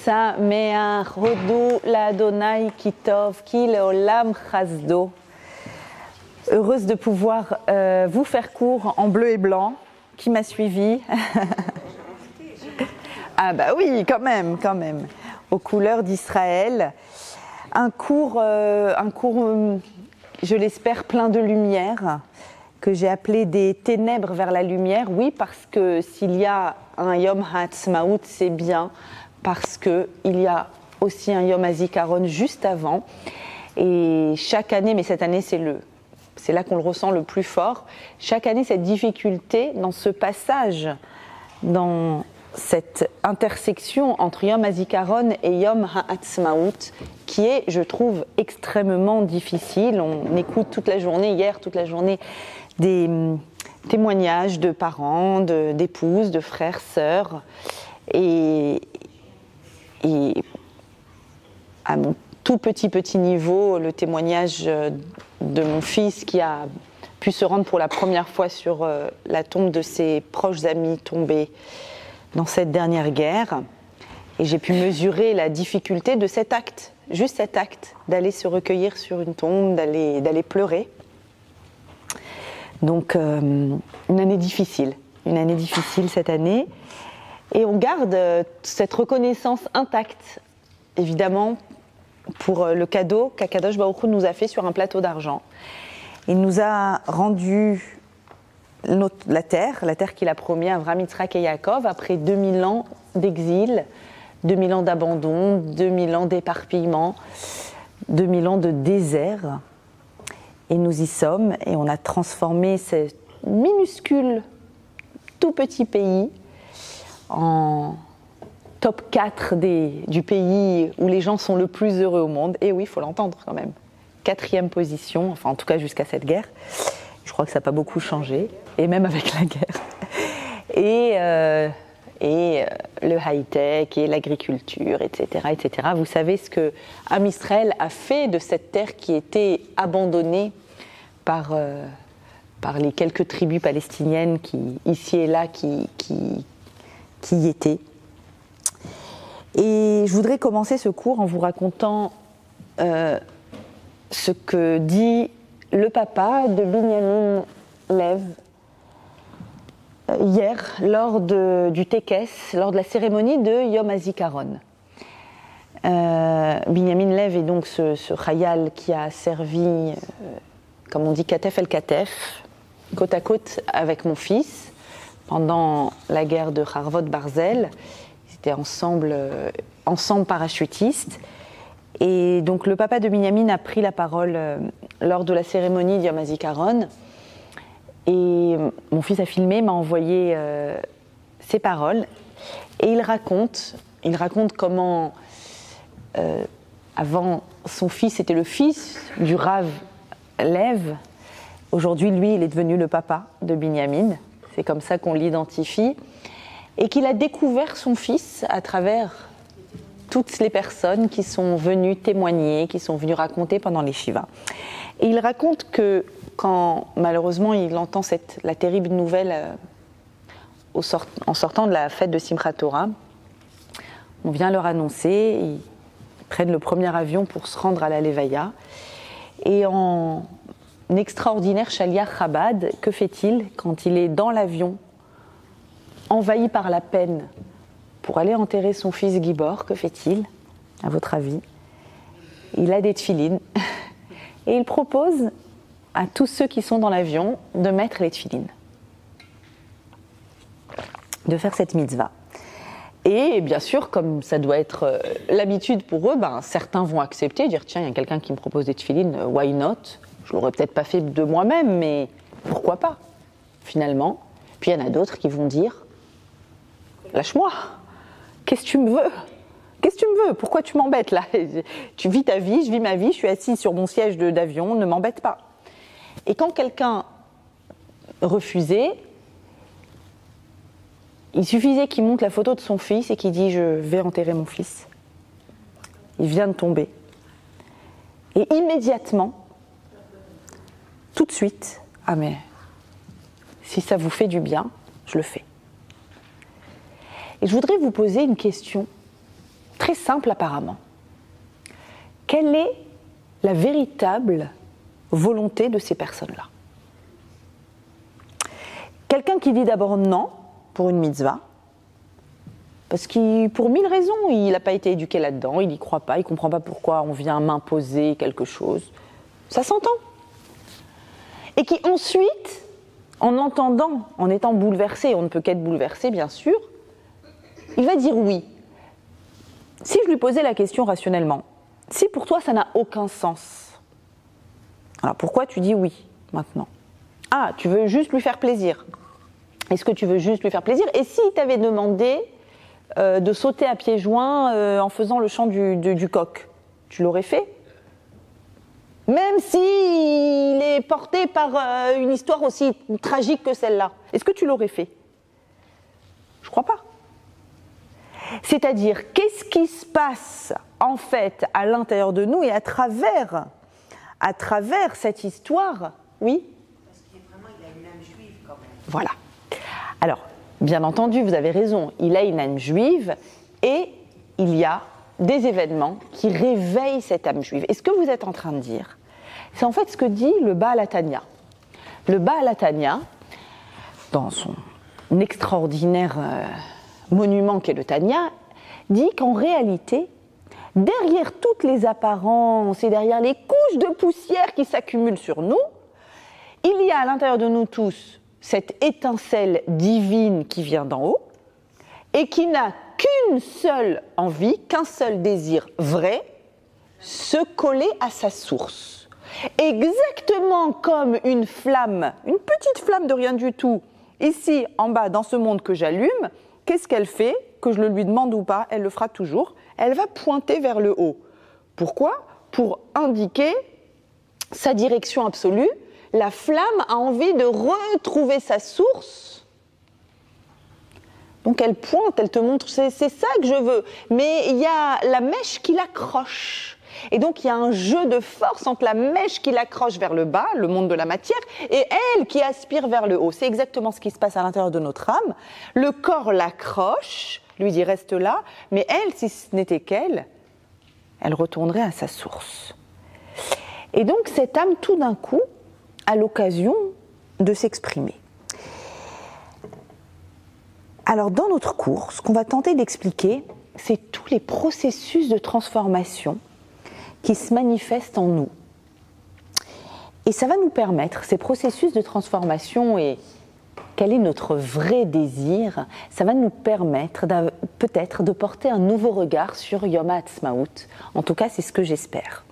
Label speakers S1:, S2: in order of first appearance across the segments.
S1: Sameach Hodu l'Adonai Kitov Ki Leolam Chasdo. Heureuse de pouvoir vous faire cours en bleu et blanc. Qui m'a suivi? Ah bah oui, quand même, aux couleurs d'Israël. Un cours, je l'espère, plein de lumière, que j'ai appelé des ténèbres vers la lumière. Oui, parce que s'il y a un Yom HaAtzmaut, c'est bien parce qu'il y a aussi un Yom HaZikaron juste avant. Et chaque année, mais cette année c'est là qu'on le ressent le plus fort, chaque année cette difficulté dans ce passage, dans cette intersection entre Yom HaZikaron et Yom HaAtzmaut, qui est, je trouve, extrêmement difficile. On écoute toute la journée, des témoignages de parents, d'épouses, de frères, sœurs, et à mon tout petit niveau, le témoignage de mon fils qui a pu se rendre pour la première fois sur la tombe de ses proches amis tombés dans cette dernière guerre. Et j'ai pu mesurer la difficulté de cet acte, juste cet acte, d'aller se recueillir sur une tombe, d'aller pleurer. Donc une année difficile cette année. Et on garde cette reconnaissance intacte, évidemment, pour le cadeau qu'Akadosh Baruch Hu nous a fait sur un plateau d'argent. Il nous a rendu la terre qu'il a promis à Avraham, Yitzhak et Yaakov après 2000 ans d'exil, 2000 ans d'abandon, 2000 ans d'éparpillement, 2000 ans de désert. Et nous y sommes, et on a transformé ce minuscule, tout petit pays en top 4 du pays où les gens sont le plus heureux au monde. Et oui, il faut l'entendre quand même. 4e position, enfin en tout cas jusqu'à cette guerre. Je crois que ça n'a pas beaucoup changé, et même avec la guerre. Et le high-tech, et l'agriculture, etc., etc. Vous savez ce que Am Israël a fait de cette terre qui était abandonnée par les quelques tribus palestiniennes qui, ici et là, qui y étaient. Et je voudrais commencer ce cours en vous racontant ce que dit le papa de Binyamin Lev hier lors du Tekes, lors de la cérémonie de Yom HaZikaron. Binyamin Lev est donc ce chayal qui a servi, comme on dit, Katef el Katef, côte à côte avec mon fils, pendant la guerre de Harvot Barzel. Ils étaient ensemble parachutistes. Et donc le papa de Binyamin a pris la parole lors de la cérémonie de Yom HaZikaron. Et mon fils a filmé, m'a envoyé ses paroles. Et il raconte comment, avant, son fils était le fils du Rav Lev. Aujourd'hui, lui, il est devenu le papa de Binyamin. C'est comme ça qu'on l'identifie. Et qu'il a découvert son fils à travers toutes les personnes qui sont venues témoigner, qui sont venues raconter pendant les Shivas. Et il raconte que quand, malheureusement, il entend la terrible nouvelle en sortant de la fête de Simchat Torah, on vient leur annoncer, ils prennent le premier avion pour se rendre à la Levaya. Et en extraordinaire Shaliach Chabad, que fait-il quand il est dans l'avion, envahi par la peine, pour aller enterrer son fils Gibor? Que fait-il, à votre avis? Il a des tefilines et il propose à tous ceux qui sont dans l'avion de mettre les tefilines, de faire cette mitzvah. Et bien sûr, comme ça doit être l'habitude pour eux, certains vont accepter, dire tiens, il y a quelqu'un qui me propose des tefilines, why not? Je l'aurais peut-être pas fait de moi-même, mais pourquoi pas, finalement. Puis il y en a d'autres qui vont dire lâche-moi, qu'est-ce que tu me veux? Qu'est-ce que tu me veux? Pourquoi tu m'embêtes là? Tu vis ta vie, je vis ma vie, je suis assis sur mon siège d'avion, ne m'embête pas. Et quand quelqu'un refusait, il suffisait qu'il montre la photo de son fils et qu'il dit je vais enterrer mon fils. Il vient de tomber. Et immédiatement, tout de suite, ah mais si ça vous fait du bien, je le fais. Et je voudrais vous poser une question très simple apparemment. Quelle est la véritable volonté de ces personnes-là? Quelqu'un qui dit d'abord non pour une mitzvah, parce que pour 1000 raisons, il n'a pas été éduqué là-dedans, il n'y croit pas, il ne comprend pas pourquoi on vient m'imposer quelque chose. Ça s'entend. Et qui ensuite, en entendant, en étant bouleversé, on ne peut qu'être bouleversé bien sûr, il va dire oui. Si je lui posais la question rationnellement, si pour toi ça n'a aucun sens, alors pourquoi tu dis oui maintenant? Ah, tu veux juste lui faire plaisir. Est-ce que tu veux juste lui faire plaisir? Et s'il t'avait demandé de sauter à pieds joints en faisant le chant du coq, tu l'aurais fait? Même s'il est porté par une histoire aussi tragique que celle-là, est-ce que tu l'aurais fait? Je crois pas. C'est-à-dire, qu'est-ce qui se passe en fait à l'intérieur de nous et à travers cette histoire? Oui?
S2: Parce qu'il a une âme juive quand même.
S1: Voilà. Alors, bien entendu, vous avez raison, il a une âme juive et il y a des événements qui réveillent cette âme juive. Et ce que vous êtes en train de dire, c'est en fait ce que dit le Baal HaTanya. Le Baal HaTanya, dans son extraordinaire monument qu'est le Tanya, dit qu'en réalité, derrière toutes les apparences et derrière les couches de poussière qui s'accumulent sur nous, il y a à l'intérieur de nous tous cette étincelle divine qui vient d'en haut et qui n'a qu'une seule envie, qu'un seul désir vrai, se coller à sa source. Exactement comme une flamme, une petite flamme de rien du tout, ici en bas dans ce monde que j'allume, qu'est-ce qu'elle fait? Que je le lui demande ou pas, elle le fera toujours, elle va pointer vers le haut. Pourquoi? Pour indiquer sa direction absolue. La flamme a envie de retrouver sa source. Donc elle pointe, elle te montre, c'est ça que je veux. Mais il y a la mèche qui l'accroche. Et donc il y a un jeu de force entre la mèche qui l'accroche vers le bas, le monde de la matière, et elle qui aspire vers le haut. C'est exactement ce qui se passe à l'intérieur de notre âme. Le corps l'accroche, lui dit reste là, mais elle, si ce n'était qu'elle, elle retournerait à sa source. Et donc cette âme, tout d'un coup, a l'occasion de s'exprimer. Alors dans notre cours, ce qu'on va tenter d'expliquer, c'est tous les processus de transformation qui se manifestent en nous. Et ça va nous permettre, ces processus de transformation et quel est notre vrai désir, ça va nous permettre peut-être de porter un nouveau regard sur Yom HaAtzmaut. En tout cas, c'est ce que j'espère.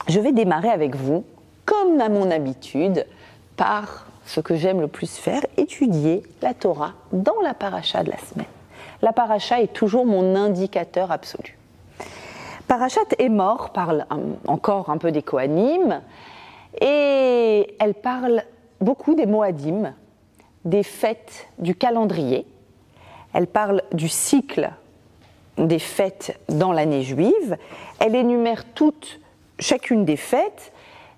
S1: Je vais démarrer avec vous, comme à mon habitude, par ce que j'aime le plus faire, étudier la Torah dans la paracha de la semaine. La paracha est toujours mon indicateur absolu. Parachat Emor parle encore un peu des Kohanim et elle parle beaucoup des Moadim, des fêtes du calendrier. Elle parle du cycle des fêtes dans l'année juive. Elle énumère chacune des fêtes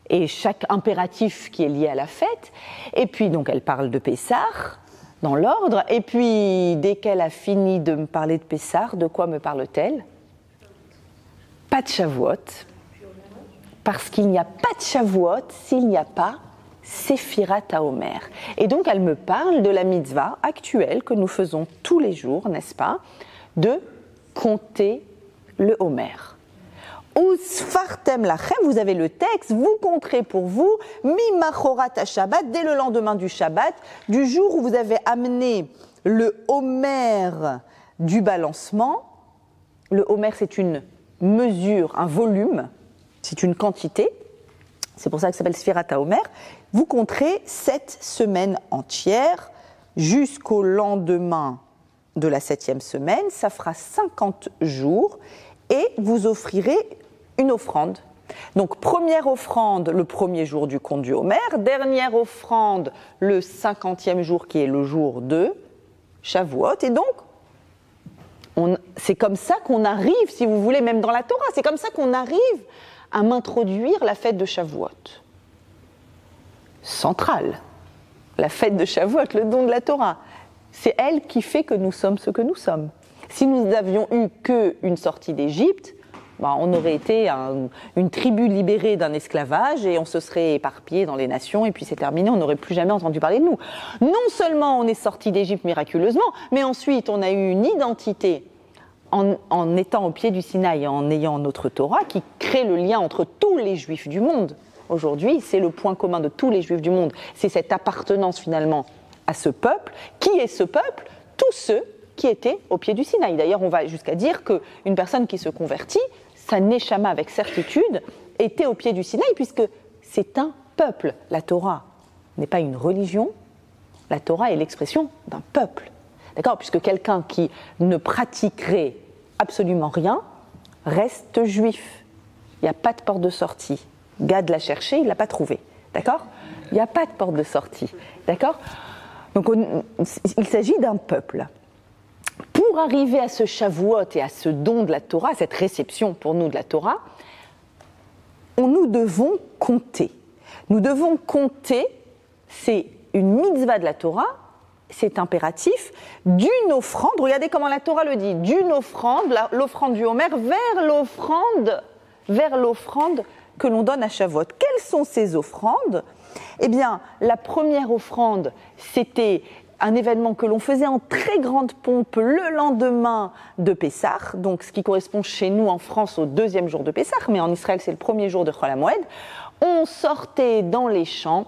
S1: et chaque impératif qui est lié à la fête. Et puis donc elle parle de Pessah dans l'ordre. Et puis dès qu'elle a fini de me parler de Pessah, de quoi me parle-t-elle? Pas de Shavuot, parce qu'il n'y a pas de Shavuot s'il n'y a pas Sephirat HaOmer. Et donc elle me parle de la mitzvah actuelle que nous faisons tous les jours, n'est-ce pas, de compter le Homer. Usfartem lachem, vous avez le texte, vous compterez pour vous, mimachorat ha-Shabbat, dès le lendemain du Shabbat, du jour où vous avez amené le Homer du balancement. Le Homer, c'est une mesure, un volume, c'est une quantité, c'est pour ça que ça s'appelle Sfirat HaOmer. Vous compterez 7 semaines entières jusqu'au lendemain de la 7e semaine, ça fera 50 jours et vous offrirez une offrande. Donc première offrande le premier jour du compte du Homer, dernière offrande le 50e jour qui est le jour de Shavuot. Et donc c'est comme ça qu'on arrive, si vous voulez, même dans la Torah, c'est comme ça qu'on arrive à m'introduire la fête de Shavuot. Centrale, la fête de Shavuot, le don de la Torah. C'est elle qui fait que nous sommes ce que nous sommes. Si nous n'avions eu qu'une sortie d'Égypte, on aurait été une tribu libérée d'un esclavage et on se serait éparpillé dans les nations et puis c'est terminé, on n'aurait plus jamais entendu parler de nous. Non seulement on est sorti d'Égypte miraculeusement, mais ensuite on a eu une identité en étant au pied du Sinaï et en ayant notre Torah qui crée le lien entre tous les Juifs du monde. Aujourd'hui, c'est le point commun de tous les Juifs du monde. C'est cette appartenance finalement à ce peuple. Qui est ce peuple ? Tous ceux qui étaient au pied du Sinaï. D'ailleurs, on va jusqu'à dire qu'une personne qui se convertit, sa neshama avec certitude, était au pied du Sinaï puisque c'est un peuple. La Torah n'est pas une religion, la Torah est l'expression d'un peuple. D'accord ? Puisque quelqu'un qui ne pratiquerait absolument rien reste juif. Il n'y a pas de porte de sortie. Gad l'a cherché, il ne l'a pas trouvé. D'accord ? Il n'y a pas de porte de sortie. D'accord ? Donc il s'agit d'un peuple. Pour arriver à ce Shavuot et à ce don de la Torah, à cette réception pour nous de la Torah, nous devons compter. Nous devons compter, c'est une mitzvah de la Torah, c'est impératif, d'une offrande, regardez comment la Torah le dit, d'une offrande, l'offrande du Homer, vers l'offrande que l'on donne à Shavuot. Quelles sont ces offrandes ? Eh bien, la première offrande, c'était un événement que l'on faisait en très grande pompe le lendemain de Pessah, donc ce qui correspond chez nous en France au deuxième jour de Pessah, mais en Israël c'est le premier jour de Chol HaMoed. On sortait dans les champs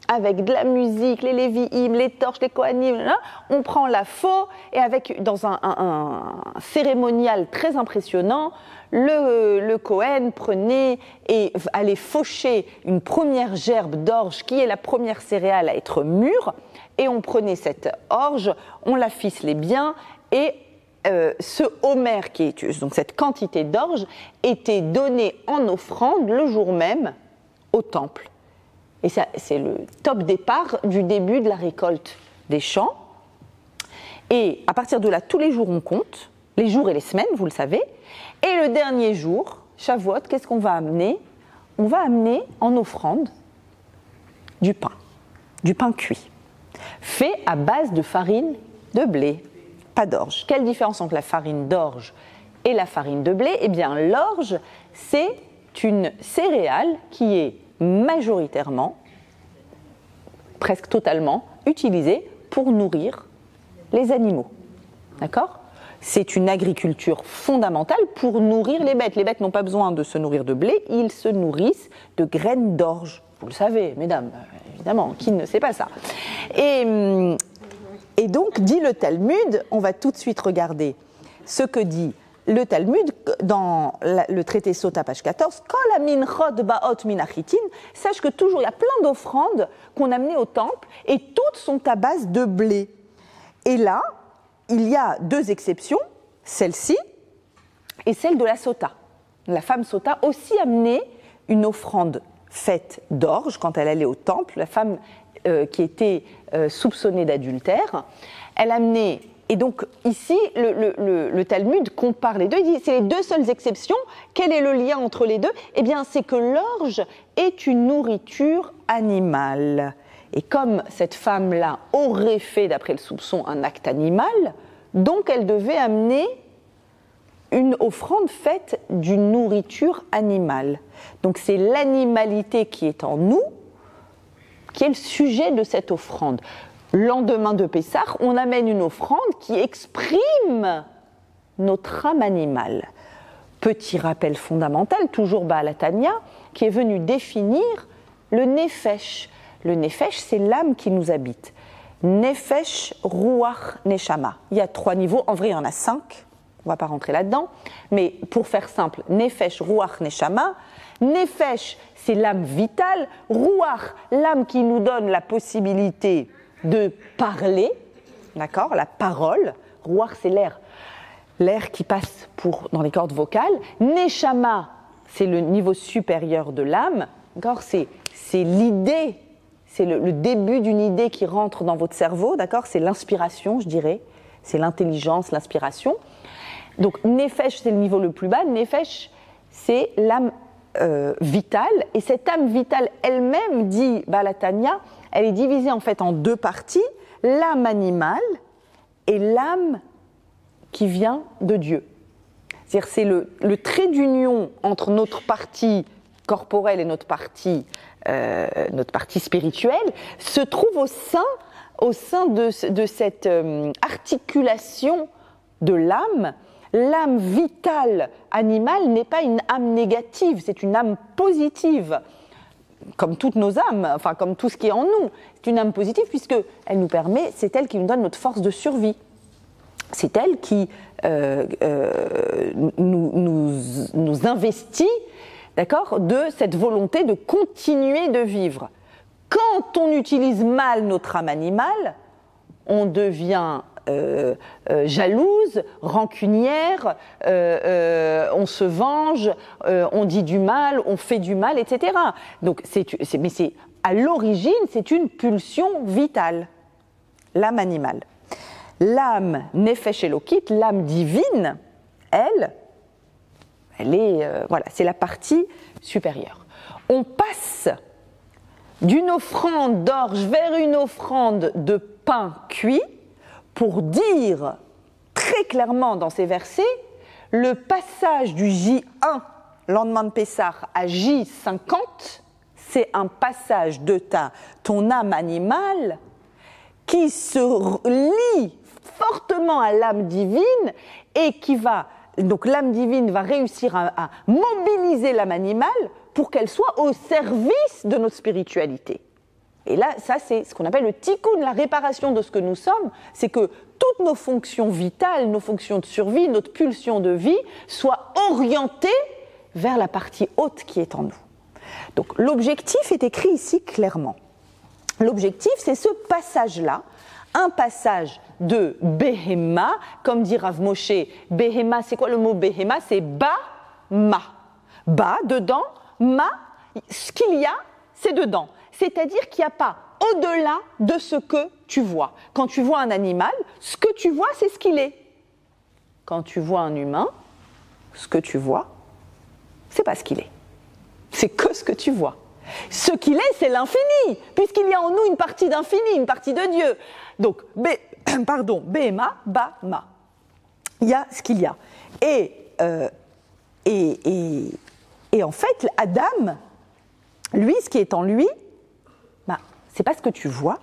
S1: avec de la musique, les Lévi'im, les torches, les Kohanim, on prend la faux et dans un cérémonial très impressionnant, le Kohen prenait et allait faucher une première gerbe d'orge qui est la première céréale à être mûre et on prenait cette orge, on la ficelait bien et ce homer donc cette quantité d'orge était donnée en offrande le jour même au temple. Et ça, c'est le top départ du début de la récolte des champs. Et à partir de là, tous les jours on compte, les jours et les semaines, vous le savez. Et le dernier jour, Shavuot, qu'est-ce qu'on va amener ? On va amener en offrande du pain cuit, fait à base de farine de blé, pas d'orge. Quelle différence entre la farine d'orge et la farine de blé ? Eh bien, l'orge, c'est une céréale qui est majoritairement, presque totalement, utilisée pour nourrir les animaux. D'accord ? C'est une agriculture fondamentale pour nourrir les bêtes. Les bêtes n'ont pas besoin de se nourrir de blé, ils se nourrissent de graines d'orge. Vous le savez, mesdames, évidemment, qui ne sait pas ça ? Et donc, dit le Talmud, on va tout de suite regarder ce que dit le Talmud, dans le traité Sota, page 14, « Kol ha-minchot ba'ot min ha-chitin » sache que toujours, il y a plein d'offrandes qu'on amenait au temple, et toutes sont à base de blé. Et là, il y a deux exceptions, celle-ci et celle de la Sota. La femme Sota aussi amenait une offrande faite d'orge quand elle allait au temple, la femme qui était soupçonnée d'adultère, elle amenait. Et donc ici, le Talmud compare les deux, il dit c'est les deux seules exceptions. Quel est le lien entre les deux ? Eh bien, c'est que l'orge est une nourriture animale. Et comme cette femme-là aurait fait, d'après le soupçon, un acte animal, donc elle devait amener une offrande faite d'une nourriture animale. Donc c'est l'animalité qui est en nous, qui est le sujet de cette offrande. Lendemain de Pessah, on amène une offrande qui exprime notre âme animale. Petit rappel fondamental, toujours Baal HaTanya, qui est venu définir le Nefesh. Le Nefesh, c'est l'âme qui nous habite. Nefesh, Ruach, Neshama. Il y a 3 niveaux, en vrai il y en a 5, on ne va pas rentrer là-dedans, mais pour faire simple, Nefesh, Ruach, Neshama. Nefesh, c'est l'âme vitale. Ruach, l'âme qui nous donne la possibilité de parler, d'accord, la parole. Ruach, c'est l'air qui passe dans les cordes vocales. Neshama, c'est le niveau supérieur de l'âme, d'accord, c'est l'idée, c'est le début d'une idée qui rentre dans votre cerveau, d'accord, c'est l'inspiration, je dirais, c'est l'intelligence, l'inspiration. Donc Nefesh, c'est le niveau le plus bas. Nefesh, c'est l'âme vitale, et cette âme vitale elle-même, dit Baal HaTanya, elle est divisée en fait en 2 parties, l'âme animale et l'âme qui vient de Dieu. C'est-à-dire c'est le trait d'union entre notre partie corporelle et notre partie spirituelle se trouve au sein de cette articulation de l'âme. L'âme vitale animale n'est pas une âme négative, c'est une âme positive. Comme toutes nos âmes, enfin comme tout ce qui est en nous, c'est une âme positive puisqu'elle nous permet, c'est elle qui nous donne notre force de survie. C'est elle qui nous investit, d'accord, de cette volonté de continuer de vivre. Quand on utilise mal notre âme animale, on devient jalouse, rancunière, on se venge, on dit du mal, on fait du mal, etc. Donc, mais à l'origine, c'est une pulsion vitale, l'âme animale. L'âme Nefesh Elokit, l'âme divine, elle est, voilà, c'est la partie supérieure. On passe d'une offrande d'orge vers une offrande de pain cuit pour dire très clairement dans ces versets le passage du J1, lendemain de Pessah, à J50, c'est un passage de ton âme animale qui se lie fortement à l'âme divine et qui va, donc l'âme divine va réussir à mobiliser l'âme animale pour qu'elle soit au service de notre spiritualité. Et là, ça c'est ce qu'on appelle le tikkun, la réparation de ce que nous sommes, c'est que toutes nos fonctions vitales, nos fonctions de survie, notre pulsion de vie soient orientées vers la partie haute qui est en nous. Donc l'objectif est écrit ici clairement. L'objectif, c'est ce passage-là, un passage de Behema, comme dit Rav Moshe. Behema, c'est quoi le mot Behema? C'est ba-ma. Ba, dedans, ma, ce qu'il y a, c'est dedans. C'est-à-dire qu'il n'y a pas au-delà de ce que tu vois. Quand tu vois un animal, ce que tu vois, c'est ce qu'il est. Quand tu vois un humain, ce que tu vois, c'est pas ce qu'il est. C'est que ce que tu vois. Ce qu'il est, c'est l'infini, puisqu'il y a en nous une partie d'infini, une partie de Dieu. Donc, Behema, Ba-ma. Il y a ce qu'il y a. Et en fait, Adam, lui, ce qui est en lui, c'est pas ce que tu vois.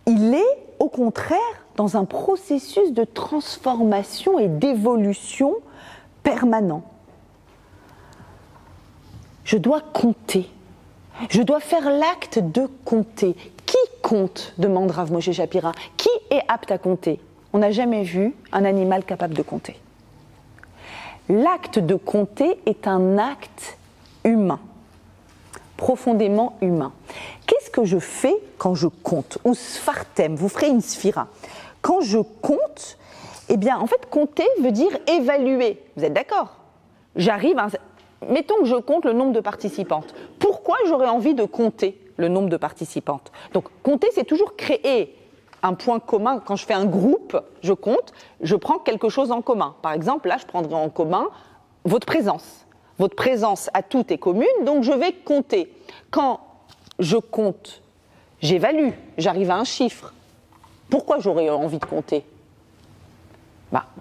S1: Il est, au contraire, dans un processus de transformation et d'évolution permanent. Je dois compter. Je dois faire l'acte de compter. Qui compte ? Demande Rav Moshe Shapira. Qui est apte à compter ? On n'a jamais vu un animal capable de compter. L'acte de compter est un acte humain, profondément humain. Qu'est-ce que je fais quand je compte ? Ou sfartem, vous ferez une sphira. Quand je compte, eh bien, en fait, compter veut dire évaluer. Vous êtes d'accord ? J'arrive à... Mettons que je compte le nombre de participantes. Pourquoi j'aurais envie de compter le nombre de participantes ? Donc, compter, c'est toujours créer un point commun. Quand je fais un groupe, je compte, je prends quelque chose en commun. Par exemple, là, je prendrai en commun votre présence. Votre présence à toutes est commune, donc je vais compter. Quand je compte, j'évalue, j'arrive à un chiffre. Pourquoi j'aurais envie de compter ?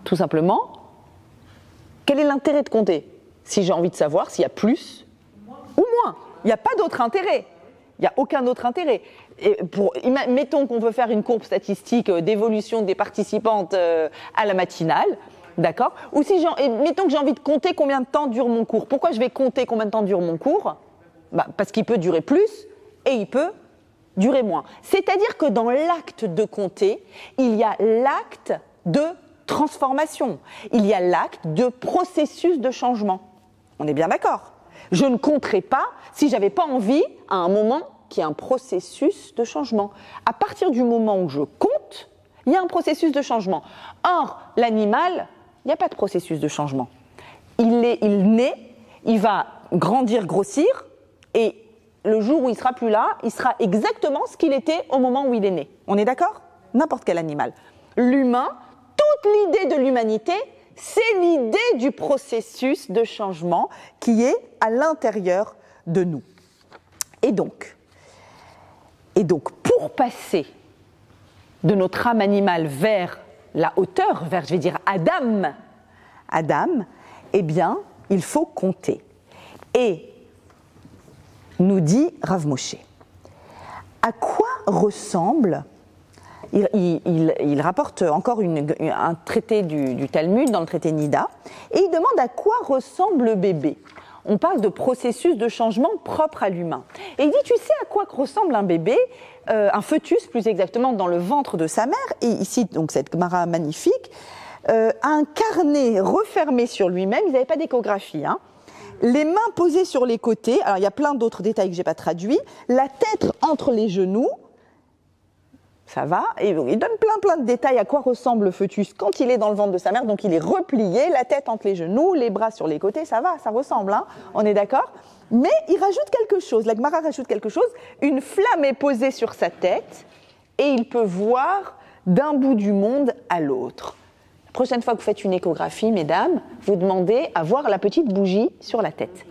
S1: Tout simplement, quel est l'intérêt de compter ? Si j'ai envie de savoir s'il y a plus ou moins. Il n'y a pas d'autre intérêt. Il n'y a aucun autre intérêt. Et mettons qu'on veut faire une courbe statistique d'évolution des participantes à la matinale, d'accord ? Ou mettons que j'ai envie de compter combien de temps dure mon cours. Pourquoi je vais compter combien de temps dure mon cours ? Parce qu'il peut durer plus et il peut durer moins. C'est-à-dire que dans l'acte de compter, il y a l'acte de transformation. Il y a l'acte de processus de changement. On est bien d'accord ? Je ne compterai pas si je n'avais pas envie, à un moment, qu'il y ait un processus de changement. À partir du moment où je compte, il y a un processus de changement. Or, l'animal, il n'y a pas de processus de changement. Il naît, il va grandir, grossir, et le jour où il ne sera plus là, il sera exactement ce qu'il était au moment où il est né. On est d'accord ? N'importe quel animal. L'humain, toute l'idée de l'humanité, c'est l'idée du processus de changement qui est à l'intérieur de nous. Et donc, pour passer de notre âme animale vers la hauteur vers, je vais dire, Adam, eh bien, il faut compter. Et nous dit Rav Moshe, à quoi ressemble, il rapporte encore un traité du Talmud dans le traité Nida, et il demande à quoi ressemble le bébé. On parle de processus de changement propre à l'humain. Et il dit, tu sais à quoi ressemble un bébé, un fœtus plus exactement, dans le ventre de sa mère, et ici, donc cette Gemara magnifique, un carnet refermé sur lui-même, ils n'avaient pas d'échographie, hein. Les mains posées sur les côtés, alors il y a plein d'autres détails que je n'ai pas traduits, la tête entre les genoux, ça va, et il donne plein de détails à quoi ressemble le fœtus quand il est dans le ventre de sa mère, donc il est replié, la tête entre les genoux, les bras sur les côtés, ça va, ça ressemble, hein, on est d'accord? Mais il rajoute quelque chose, la Gemara rajoute quelque chose, une flamme est posée sur sa tête, et il peut voir d'un bout du monde à l'autre. La prochaine fois que vous faites une échographie, mesdames, vous demandez à voir la petite bougie sur la tête.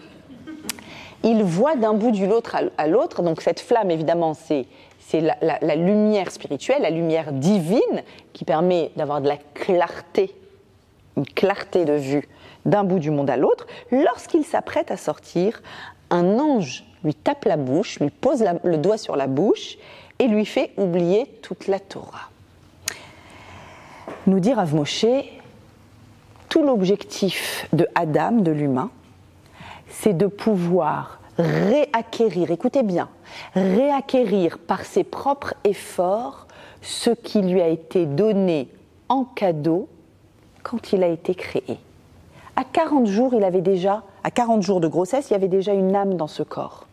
S1: Il voit d'un bout de l'autre à l'autre, donc cette flamme, évidemment, c'est la lumière spirituelle, la lumière divine, qui permet d'avoir de la clarté, une clarté de vue d'un bout du monde à l'autre. Lorsqu'il s'apprête à sortir, un ange lui tape la bouche, lui pose le doigt sur la bouche et lui fait oublier toute la Torah. Nous dit Rav Moshe, tout l'objectif de Adam, de l'humain, c'est de pouvoir réacquérir, écoutez bien, réacquérir par ses propres efforts ce qui lui a été donné en cadeau quand il a été créé. À 40 jours, à 40 jours de grossesse, il y avait déjà une âme dans ce corps.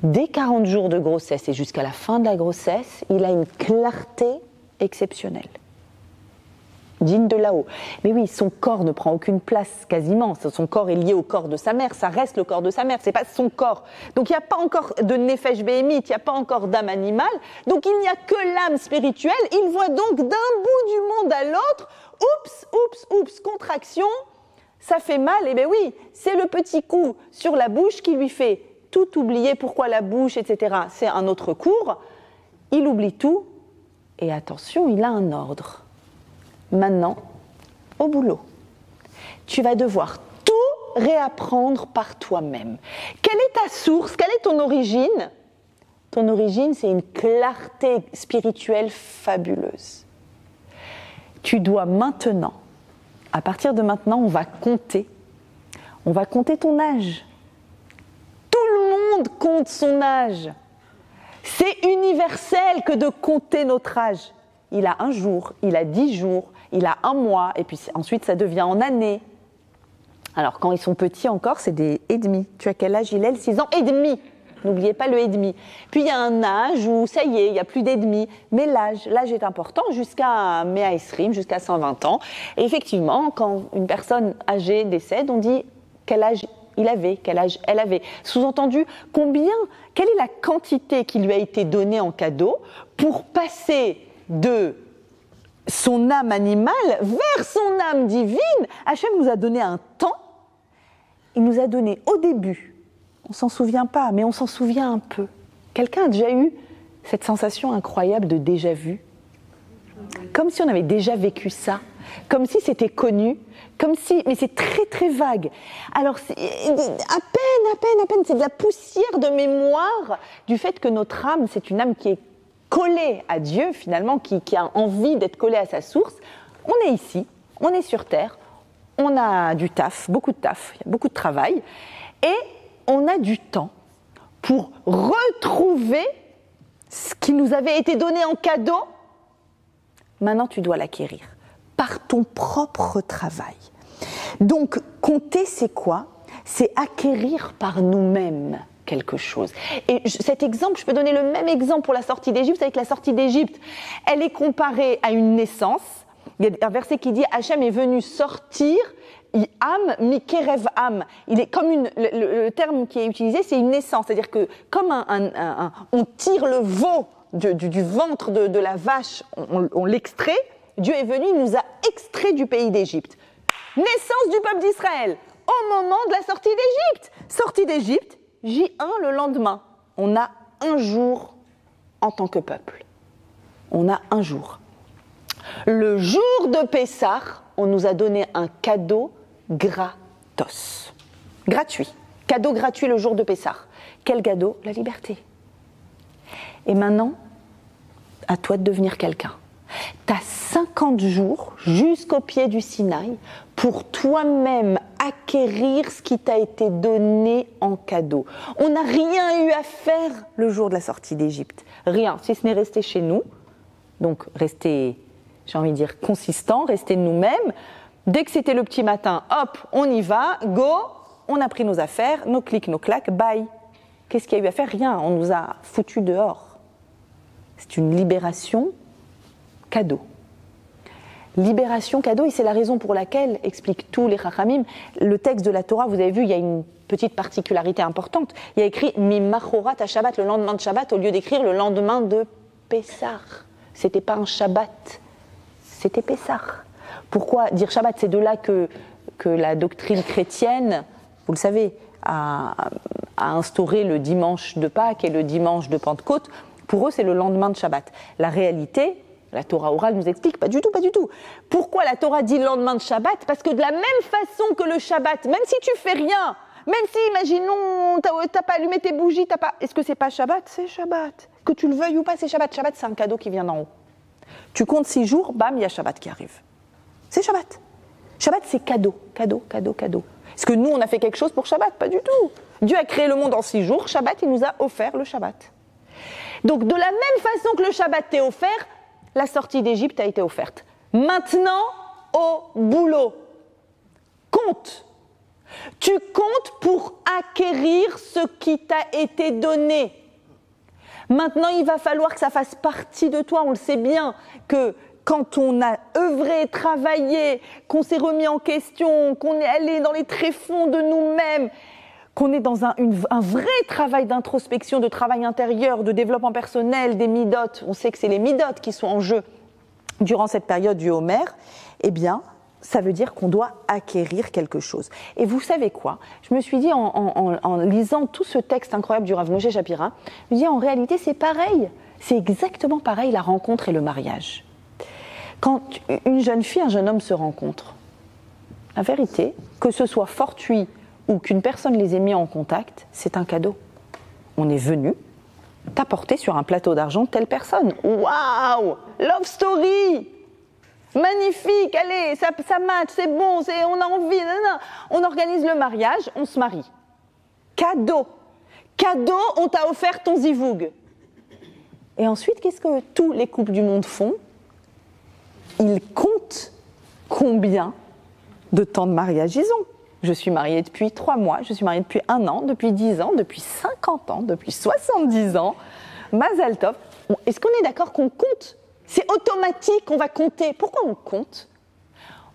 S1: Dès 40 jours de grossesse et jusqu'à la fin de la grossesse, il a une clarté exceptionnelle. Digne de là-haut. Mais oui, son corps ne prend aucune place quasiment. Son corps est lié au corps de sa mère. Ça reste le corps de sa mère. C'est pas son corps. Donc il n'y a pas encore de nefesh béhémite. Il n'y a pas encore d'âme animale. Donc il n'y a que l'âme spirituelle. Il voit donc d'un bout du monde à l'autre. Oups, contraction. Ça fait mal. Eh bien oui, c'est le petit coup sur la bouche qui lui fait tout oublier. Pourquoi la bouche, etc. C'est un autre cours. Il oublie tout. Et attention, il a un ordre. Maintenant, au boulot. Tu vas devoir tout réapprendre par toi-même. Quelle est ta source? Quelle est ton origine? Ton origine, c'est une clarté spirituelle fabuleuse. Tu dois maintenant, à partir de maintenant, on va compter ton âge. Tout le monde compte son âge. C'est universel que de compter notre âge. Il a 1 jour, il a 10 jours, il a 1 mois, et puis ensuite ça devient en années. Alors quand ils sont petits encore, c'est des et demi. Tu as quel âge, Hillel? 6 ans et demi. N'oubliez pas le et demi. Puis il y a un âge où ça y est, il n'y a plus d'et demi. Mais l'âge est important jusqu'à Mea Esrim, jusqu'à 120 ans. Et effectivement, quand une personne âgée décède, on dit quel âge il avait, quel âge elle avait. Sous-entendu, quelle est la quantité qui lui a été donnée en cadeau pour passer de son âme animale vers son âme divine. Hachem nous a donné un temps, il nous a donné au début, on ne s'en souvient pas, mais on s'en souvient un peu. Quelqu'un a déjà eu cette sensation incroyable de déjà-vu? Comme si on avait déjà vécu ça, comme si c'était connu, mais c'est très très vague. Alors à peine, c'est de la poussière de mémoire du fait que notre âme, c'est une âme qui est collé à Dieu, finalement, qui a envie d'être collé à sa source. On est ici, on est sur Terre, on a du taf, beaucoup de taf, il y a beaucoup de travail, et on a du temps pour retrouver ce qui nous avait été donné en cadeau. Maintenant, tu dois l'acquérir par ton propre travail. Donc, compter, c'est quoi? C'est acquérir par nous-mêmes quelque chose. Et cet exemple, je peux donner le même exemple pour la sortie d'Égypte. Vous savez que la sortie d'Égypte, elle est comparée à une naissance. Il y a un verset qui dit « Hachem est venu sortir, Am, Mikerev Am ». Il est comme le terme qui est utilisé, c'est une naissance. C'est-à-dire que comme on tire le veau du ventre de la vache, on l'extrait, Dieu est venu, il nous a extrait du pays d'Égypte. Naissance du peuple d'Israël, au moment de la sortie d'Égypte. Sortie d'Égypte, J1 le lendemain. On a 1 jour en tant que peuple. On a 1 jour. Le jour de Pessah, on nous a donné un cadeau gratos. Gratuit. Cadeau gratuit le jour de Pessah. Quel cadeau? La liberté. Et maintenant, à toi de devenir quelqu'un. Tu as 50 jours jusqu'au pied du Sinaï pour toi-même acquérir ce qui t'a été donné en cadeau. On n'a rien eu à faire le jour de la sortie d'Égypte. Rien, si ce n'est rester chez nous. Donc rester, j'ai envie de dire, consistant, rester nous-mêmes. Dès que c'était le petit matin, hop, on y va, go, on a pris nos affaires, nos clics, nos claques, bye. Qu'est-ce qu'il y a eu à faire? Rien, on nous a foutus dehors. C'est une libération cadeau. Libération cadeau, et c'est la raison pour laquelle, expliquent tous les Chachamim, le texte de la Torah, vous avez vu, il y a une petite particularité importante. Il y a écrit « Mi-machorat à Shabbat », le lendemain de Shabbat, au lieu d'écrire le lendemain de Pessah. C'était pas un Shabbat, c'était Pessah. Pourquoi dire Shabbat? C'est de là que la doctrine chrétienne, vous le savez, a instauré le dimanche de Pâques et le dimanche de Pentecôte. Pour eux, c'est le lendemain de Shabbat. La réalité, la Torah orale nous explique, pas du tout, pas du tout. Pourquoi la Torah dit le lendemain de Shabbat? Parce que de la même façon que le Shabbat, même si tu fais rien, même si, imaginons, t'as pas allumé tes bougies, est-ce que c'est pas Shabbat? C'est Shabbat. Que tu le veuilles ou pas, c'est Shabbat. Shabbat, c'est un cadeau qui vient d'en haut. Tu comptes 6 jours, bam, il y a Shabbat qui arrive. C'est Shabbat. Shabbat, c'est cadeau, cadeau, cadeau, cadeau. Est-ce que nous, on a fait quelque chose pour Shabbat? Pas du tout. Dieu a créé le monde en 6 jours. Shabbat, il nous a offert le Shabbat. Donc, de la même façon que le Shabbat t'est offert, la sortie d'Égypte a été offerte. Maintenant, au boulot. Compte. Tu comptes pour acquérir ce qui t'a été donné. Maintenant, il va falloir que ça fasse partie de toi. On le sait bien que quand on a œuvré, travaillé, qu'on s'est remis en question, qu'on est allé dans les tréfonds de nous-mêmes, qu'on est dans un vrai travail d'introspection, de travail intérieur, de développement personnel, des midotes, on sait que c'est les midotes qui sont en jeu durant cette période du Homer, eh bien, ça veut dire qu'on doit acquérir quelque chose. Et vous savez quoi? Je me suis dit, en lisant tout ce texte incroyable du Rav Moshe Shapira, je me dis, en réalité, c'est pareil. C'est exactement pareil, la rencontre et le mariage. Quand une jeune fille, un jeune homme se rencontrent, la vérité, que ce soit fortuit ou qu'une personne les ait mis en contact, c'est un cadeau. On est venu t'apporter sur un plateau d'argent telle personne. Waouh! Love story! Magnifique, allez, ça match, c'est bon, on a envie, on organise le mariage, on se marie. Cadeau. Cadeau, on t'a offert ton zivoug. Et ensuite, qu'est-ce que tous les couples du monde font? Ils comptent combien de temps de mariage ils ont. Je suis mariée depuis 3 mois, je suis mariée depuis 1 an, depuis 10 ans, depuis 50 ans, depuis 70 ans. Mazal Tov. Est-ce qu'on est d'accord qu'on compte? C'est automatique, on va compter. Pourquoi on compte?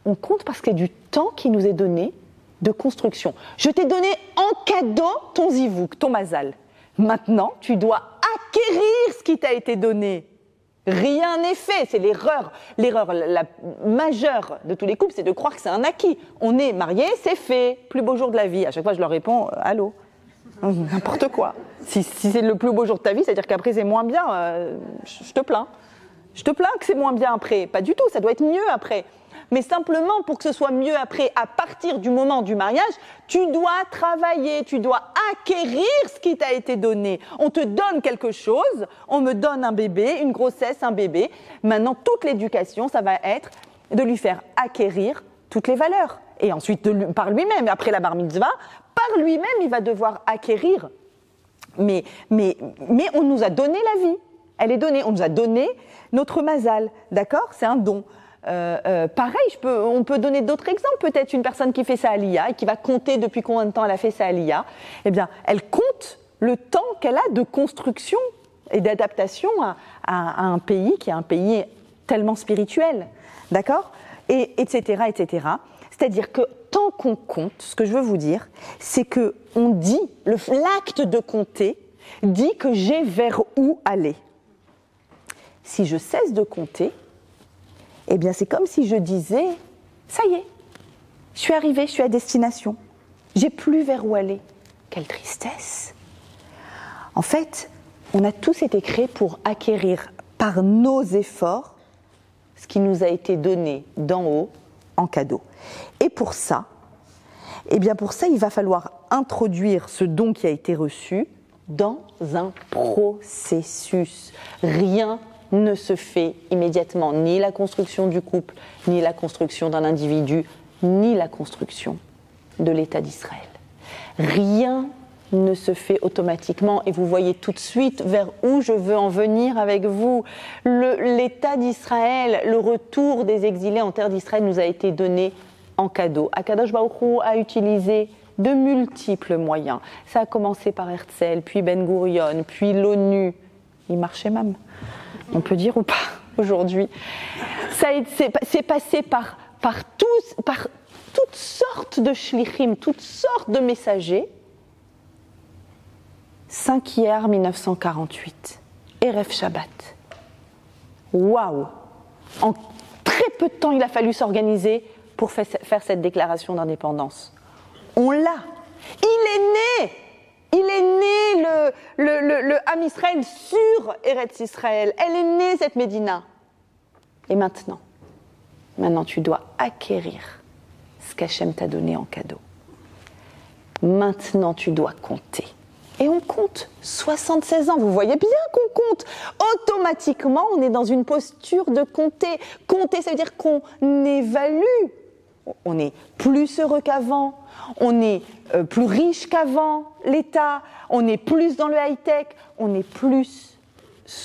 S1: On compte parce qu'il y a du temps qui nous est donné de construction. Je t'ai donné en cadeau ton zivouk, ton mazal. Maintenant, tu dois acquérir ce qui t'a été donné. Rien n'est fait, c'est l'erreur. L'erreur la majeure de tous les couples, c'est de croire que c'est un acquis. On est mariés, c'est fait, plus beau jour de la vie. À chaque fois, je leur réponds, allô, n'importe quoi. Si c'est le plus beau jour de ta vie, c'est-à-dire qu'après c'est moins bien, je te plains. Je te plains que c'est moins bien après. Pas du tout, ça doit être mieux après. Mais simplement, pour que ce soit mieux après, à partir du moment du mariage, tu dois travailler, tu dois acquérir ce qui t'a été donné. On te donne quelque chose, on me donne un bébé, une grossesse, un bébé. Maintenant, toute l'éducation, ça va être de lui faire acquérir toutes les valeurs. Et ensuite, par lui-même, après la bar mitzvah, par lui-même, il va devoir acquérir. Mais on nous a donné la vie. Elle est donnée. On nous a donné notre mazal. D'accord? C'est un don. Pareil, on peut donner d'autres exemples. Peut-être une personne qui fait sa aliyah et qui va compter depuis combien de temps elle a fait sa aliyah. Eh bien, elle compte le temps qu'elle a de construction et d'adaptation à un pays qui est un pays tellement spirituel. D'accord? Et etc., etc. C'est-à-dire que tant qu'on compte, ce que je veux vous dire, c'est que on dit, l'acte de compter dit que j'ai vers où aller. Si je cesse de compter, eh bien c'est comme si je disais, ça y est, je suis arrivée, je suis à destination, j'ai plus vers où aller. Quelle tristesse! En fait, on a tous été créés pour acquérir par nos efforts ce qui nous a été donné d'en haut en cadeau. Et pour ça, il va falloir introduire ce don qui a été reçu dans un processus. Rien ne se fait immédiatement, ni la construction du couple, ni la construction d'un individu, ni la construction de l'État d'Israël. Rien ne se fait automatiquement et vous voyez tout de suite vers où je veux en venir avec vous. L'État d'Israël, le retour des exilés en terre d'Israël nous a été donné en cadeau. Akadosh Baruch Hu a utilisé de multiples moyens. Ça a commencé par Herzl, puis Ben Gurion, puis l'ONU. Il marchait même, on peut dire ou pas aujourd'hui. C'est passé par toutes sortes de shlichim, toutes sortes de messagers. 5 Iyar 1948, Erev Shabbat. Waouh! En très peu de temps, il a fallu s'organiser pour faire cette déclaration d'indépendance. On l'a. Il est né le Am Israël sur Eretz Israël. Elle est née cette Médina. Et maintenant tu dois acquérir ce qu'Hachem t'a donné en cadeau. Maintenant tu dois compter. Et on compte 76 ans. Vous voyez bien qu'on compte. Automatiquement, on est dans une posture de compter. Compter, ça veut dire qu'on évalue. On est plus heureux qu'avant, on est plus riche qu'avant, l'État, on est plus dans le high-tech, on est plus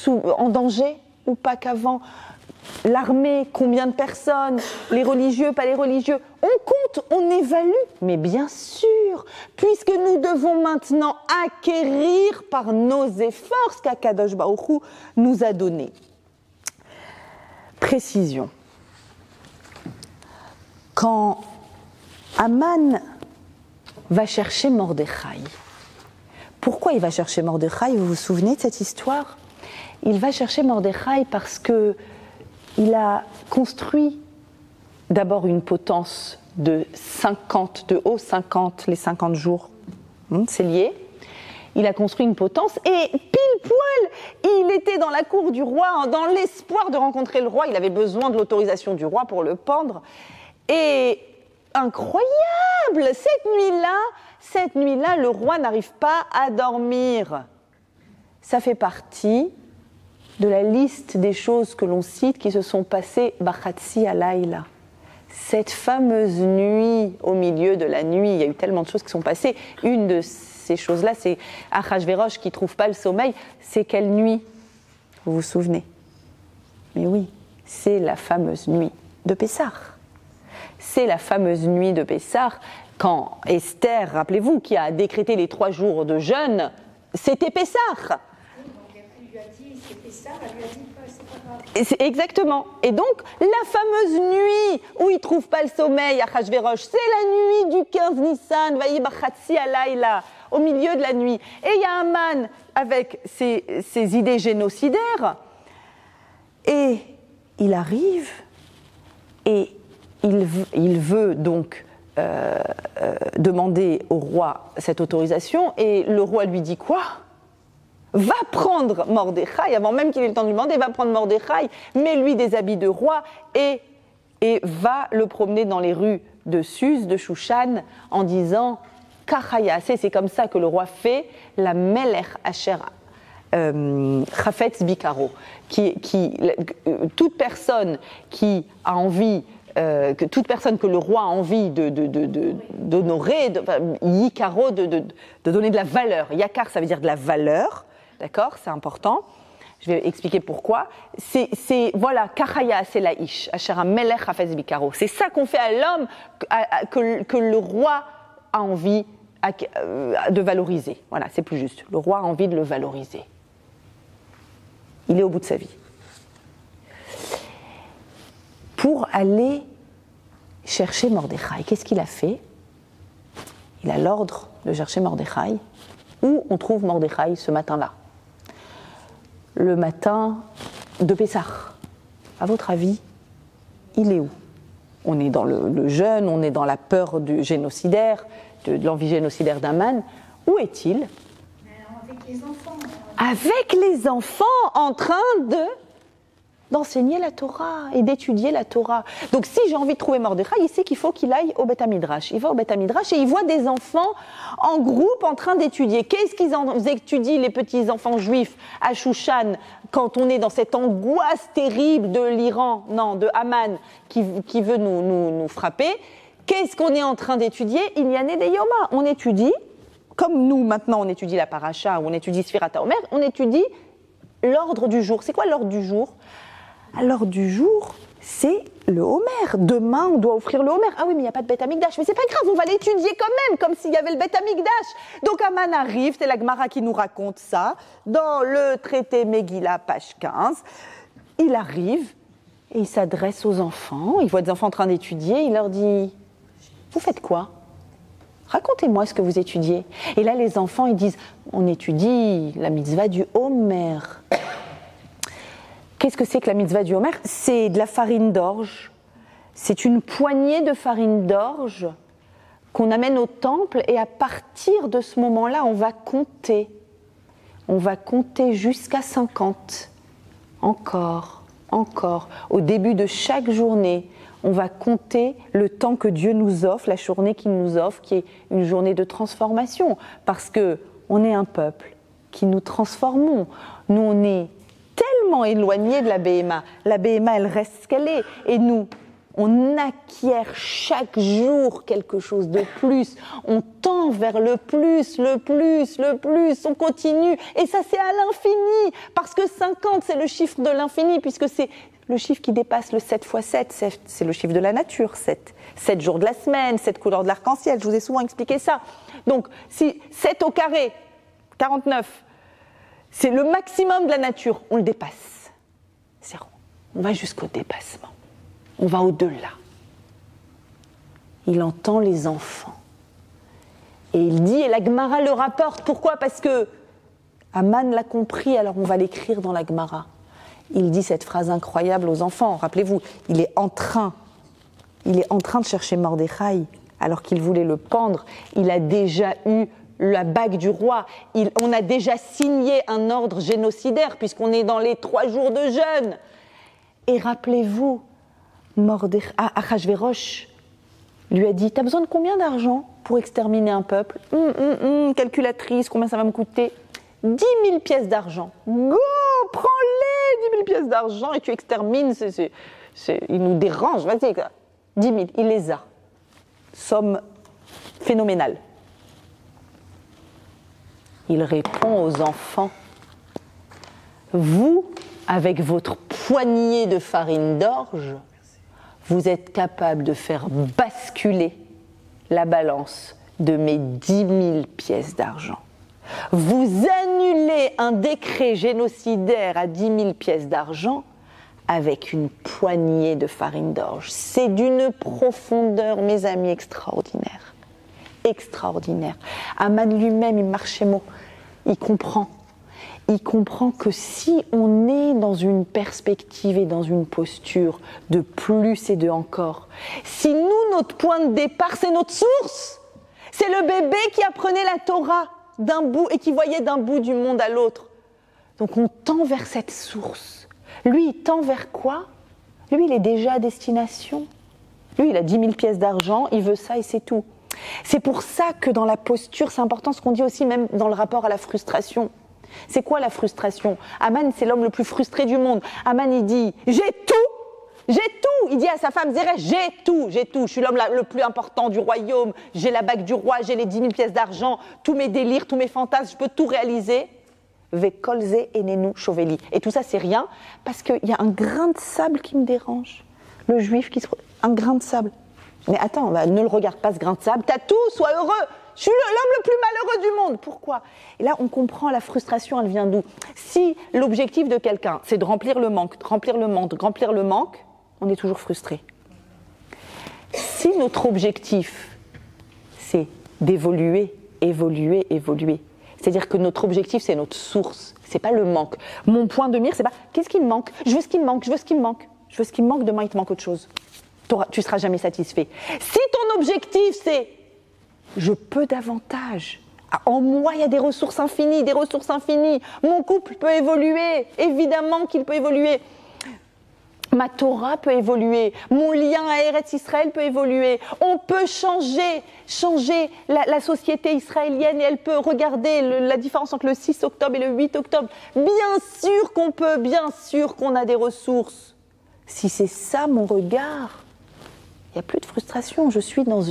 S1: en danger ou pas qu'avant. L'armée, combien de personnes, les religieux, pas les religieux. On compte, on évalue, mais bien sûr, puisque nous devons maintenant acquérir par nos efforts ce qu'Akadosh Baruch Hu nous a donné. Précision. Quand Aman va chercher Mordechai, pourquoi il va chercher Mordechai? Vous vous souvenez de cette histoire? Il va chercher Mordechai parce que il a construit d'abord une potence de 50, de haut 50, les 50 jours, c'est lié. Il a construit une potence et pile poil, il était dans la cour du roi, dans l'espoir de rencontrer le roi. Il avait besoin de l'autorisation du roi pour le pendre. Et incroyable, cette nuit-là, le roi n'arrive pas à dormir. Ça fait partie de la liste des choses que l'on cite qui se sont passées Bachatzi Alayla. Cette fameuse nuit au milieu de la nuit, il y a eu tellement de choses qui sont passées. Une de ces choses-là, c'est Achashverosh qui ne trouve pas le sommeil. C'est quelle nuit? Vous vous souvenez? Mais oui, c'est la fameuse nuit de Pessah. C'est la fameuse nuit de Pessah, quand Esther, rappelez-vous, qui a décrété les 3 jours de jeûne, c'était Pessah.
S2: Il lui a dit, c'est Pessah, elle lui a dit, c'est pas grave.
S1: Exactement. Et donc, la fameuse nuit où il ne trouve pas le sommeil, Achashverosh, c'est la nuit du 15 Nissan, Vayi Bachatzi Alayla, au milieu de la nuit. Et il y a Aman avec ses idées génocidaires, et il arrive, et il veut donc demander au roi cette autorisation, et le roi lui dit quoi? Va prendre Mordechai, avant même qu'il ait le temps de lui demander, va prendre Mordechai, mets-lui des habits de roi et va le promener dans les rues de Suse, de Shushan, en disant Kachaya, c'est comme ça que le roi fait la Melech Asher Chafetz Bikaro, toute personne qui a envie, toute personne que le roi a envie d'honorer, Yikaro, de donner de la valeur. Yakar, ça veut dire de la valeur, d'accord, c'est important. Je vais expliquer pourquoi. Voilà, Kachaya, c'est la Ish, Asher Melech Chafetz Bikaro. C'est ça qu'on fait à l'homme que le roi a envie de valoriser. Voilà, c'est plus juste. Le roi a envie de le valoriser. Il est au bout de sa vie. Pour aller chercher Mordechai, qu'est-ce qu'il a fait? Il a l'ordre de chercher Mordechai. Où on trouve Mordechai ce matin-là? Le matin de Pessah. À votre avis, il est où? On est dans le jeûne, on est dans la peur du génocidaire, de l'envie génocidaire d'Aman. Où est-il?
S2: Avec les enfants.
S1: Avec les enfants en train de d'enseigner la Torah et d'étudier la Torah. Donc si j'ai envie de trouver Mordechai, il sait qu'il faut qu'il aille au Beth Midrash. Il va au Beth Midrash et il voit des enfants en groupe en train d'étudier. Qu'est-ce qu'ils étudient, les petits enfants juifs à Shushan, quand on est dans cette angoisse terrible de l'Iran, non, de Haman, qui veut nous frapper? Qu'est-ce qu'on est en train d'étudier? Inyané de Yoma. On étudie, comme nous maintenant on étudie la Paracha, ou on étudie Sfirat HaOmer, on étudie l'ordre du jour. C'est quoi l'ordre du jour? L'ordre du jour, c'est le Homer. Demain, on doit offrir le Homer. Ah oui, mais il n'y a pas de Beth Amikdash. Mais c'est pas grave, on va l'étudier quand même, comme s'il y avait le Beth Amikdash. Donc Haman arrive, c'est la Gemara qui nous raconte ça, dans le traité Megillah, page 15. Il arrive et il s'adresse aux enfants. Il voit des enfants en train d'étudier. Il leur dit, vous faites quoi? Racontez-moi ce que vous étudiez. Et là, les enfants, ils disent, on étudie la mitzvah du Homer. Qu'est-ce que c'est que la mitzvah du Homer? C'est de la farine d'orge. C'est une poignée de farine d'orge qu'on amène au temple et à partir de ce moment-là, on va compter. On va compter jusqu'à 50. Encore. Au début de chaque journée, on va compter le temps que Dieu nous offre, la journée qu'il nous offre, qui est une journée de transformation. Parce qu'on est un peuple qui nous transformons. Nous, on est tellement éloignés de la BMA. La BMA, elle reste ce qu'elle est. Et nous, on acquiert chaque jour quelque chose de plus. On tend vers le plus. On continue. Et ça, c'est à l'infini. Parce que 50, c'est le chiffre de l'infini, puisque c'est le chiffre qui dépasse le 7 x 7. C'est le chiffre de la nature, 7. 7 jours de la semaine, 7 couleurs de l'arc-en-ciel. Je vous ai souvent expliqué ça. Donc, si 7 au carré, 49, c'est le maximum de la nature, on le dépasse. Zéro. On va jusqu'au dépassement. On va au-delà. Il entend les enfants. Et il dit, et la Gemara le rapporte. Pourquoi? Parce que Haman l'a compris, alors on va l'écrire dans la Gemara. Il dit cette phrase incroyable aux enfants. Rappelez-vous, il est en train de chercher Mordechai, alors qu'il voulait le pendre. Il a déjà eu la bague du roi. On a déjà signé un ordre génocidaire, puisqu'on est dans les 3 jours de jeûne. Et rappelez-vous, Achashverosh lui a dit, t'as besoin de combien d'argent pour exterminer un peuple? Calculatrice, combien ça va me coûter? 10 000 pièces d'argent. Go, prends-les, 10 000 pièces d'argent et tu extermines. Il nous dérange, vas-y. 10 000, il les a. Somme phénoménale. Il répond aux enfants, vous, avec votre poignée de farine d'orge, vous êtes capable de faire basculer la balance de mes 10 000 pièces d'argent. Vous annulez un décret génocidaire à 10 000 pièces d'argent avec une poignée de farine d'orge. C'est d'une profondeur, mes amis, extraordinaire. Extraordinaire. Haman lui-même, il marche chez mots. Il comprend. Il comprend que si on est dans une perspective et dans une posture de plus et de encore, si nous, notre point de départ, c'est notre source, c'est le bébé qui apprenait la Torah d'un bout et qui voyait d'un bout du monde à l'autre. Donc on tend vers cette source. Lui, il tend vers quoi? Lui, il est déjà à destination. Lui, il a 10 000 pièces d'argent, il veut ça et c'est tout. C'est pour ça que dans la posture, c'est important ce qu'on dit aussi même dans le rapport à la frustration. C'est quoi la frustration? Haman, c'est l'homme le plus frustré du monde. Haman, il dit, j'ai tout. Il dit à sa femme Zérech, j'ai tout. Je suis l'homme le plus important du royaume. J'ai la bague du roi, j'ai les 10 000 pièces d'argent, tous mes délires, tous mes fantasmes, je peux tout réaliser. Vekolze enenu shoveli. Et tout ça, c'est rien, parce qu'il y a un grain de sable qui me dérange. Le juif qui se... Un grain de sable. Mais attends, ne le regarde pas ce grain de sable. T'as tout, sois heureux. Je suis l'homme le plus malheureux du monde. Pourquoi? Et là, on comprend la frustration, elle vient d'où? Si l'objectif de quelqu'un, c'est de remplir le manque, on est toujours frustré. Si notre objectif, c'est d'évoluer, c'est-à-dire que notre objectif, c'est notre source, c'est pas le manque. Mon point de mire, c'est pas qu'est-ce qui me manque? Je veux ce qui me manque, demain il te manque autre chose. Tu seras jamais satisfait. Si ton objectif, c'est je peux davantage. En moi, il y a des ressources infinies. Mon couple peut évoluer. Évidemment qu'il peut évoluer. ma Torah peut évoluer, mon lien à Eretz Israël peut évoluer, on peut changer la société israélienne et elle peut regarder la différence entre le 6 octobre et le 8 octobre. Bien sûr qu'on peut, bien sûr qu'on a des ressources. Si c'est ça mon regard, il n'y a plus de frustration, je suis dans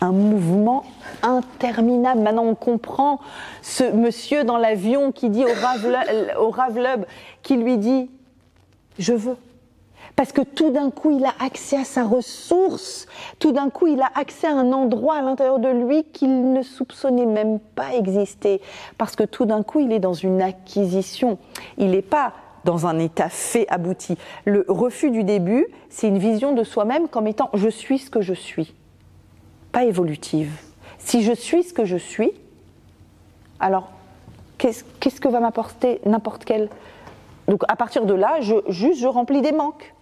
S1: un mouvement interminable. Maintenant on comprend ce monsieur dans l'avion qui dit au Rav Leub, qui lui dit « je veux ». Parce que tout d'un coup il a accès à sa ressource, tout d'un coup il a accès à un endroit à l'intérieur de lui qu'il ne soupçonnait même pas exister. Parce que tout d'un coup il est dans une acquisition, il n'est pas dans un état fait, abouti. Le refus du début, c'est une vision de soi-même comme étant « je suis ce que je suis », pas évolutive. Si je suis ce que je suis, alors qu'est-ce que va m'apporter n'importe quel... Donc à partir de là, je remplis des manques.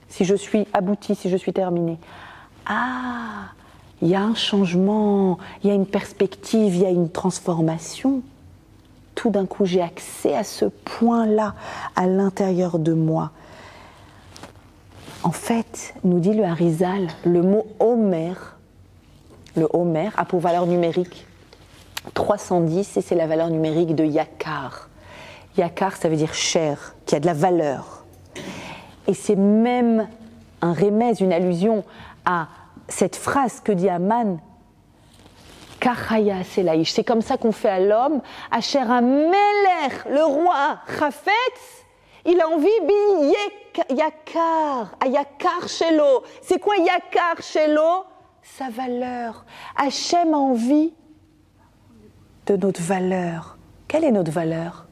S1: Si je suis abouti, si je suis terminé. Ah, il y a un changement, il y a une perspective, il y a une transformation. Tout d'un coup, j'ai accès à ce point-là, à l'intérieur de moi. En fait, nous dit le Harizal, le mot Homer, le Homer a pour valeur numérique 310 et c'est la valeur numérique de Yakar. Yakar, ça veut dire cher, qui a de la valeur. Et c'est même un remèze, une allusion à cette phrase que dit Aman, Kachaya Selaïch. C'est comme ça qu'on fait à l'homme. Asher Ameler, le roi Chafetz, il a envie Yakar, à Yakar Shelo. C'est quoi Yakar Shelo? Sa valeur. Hachem a envie de notre valeur. Quelle est notre valeur?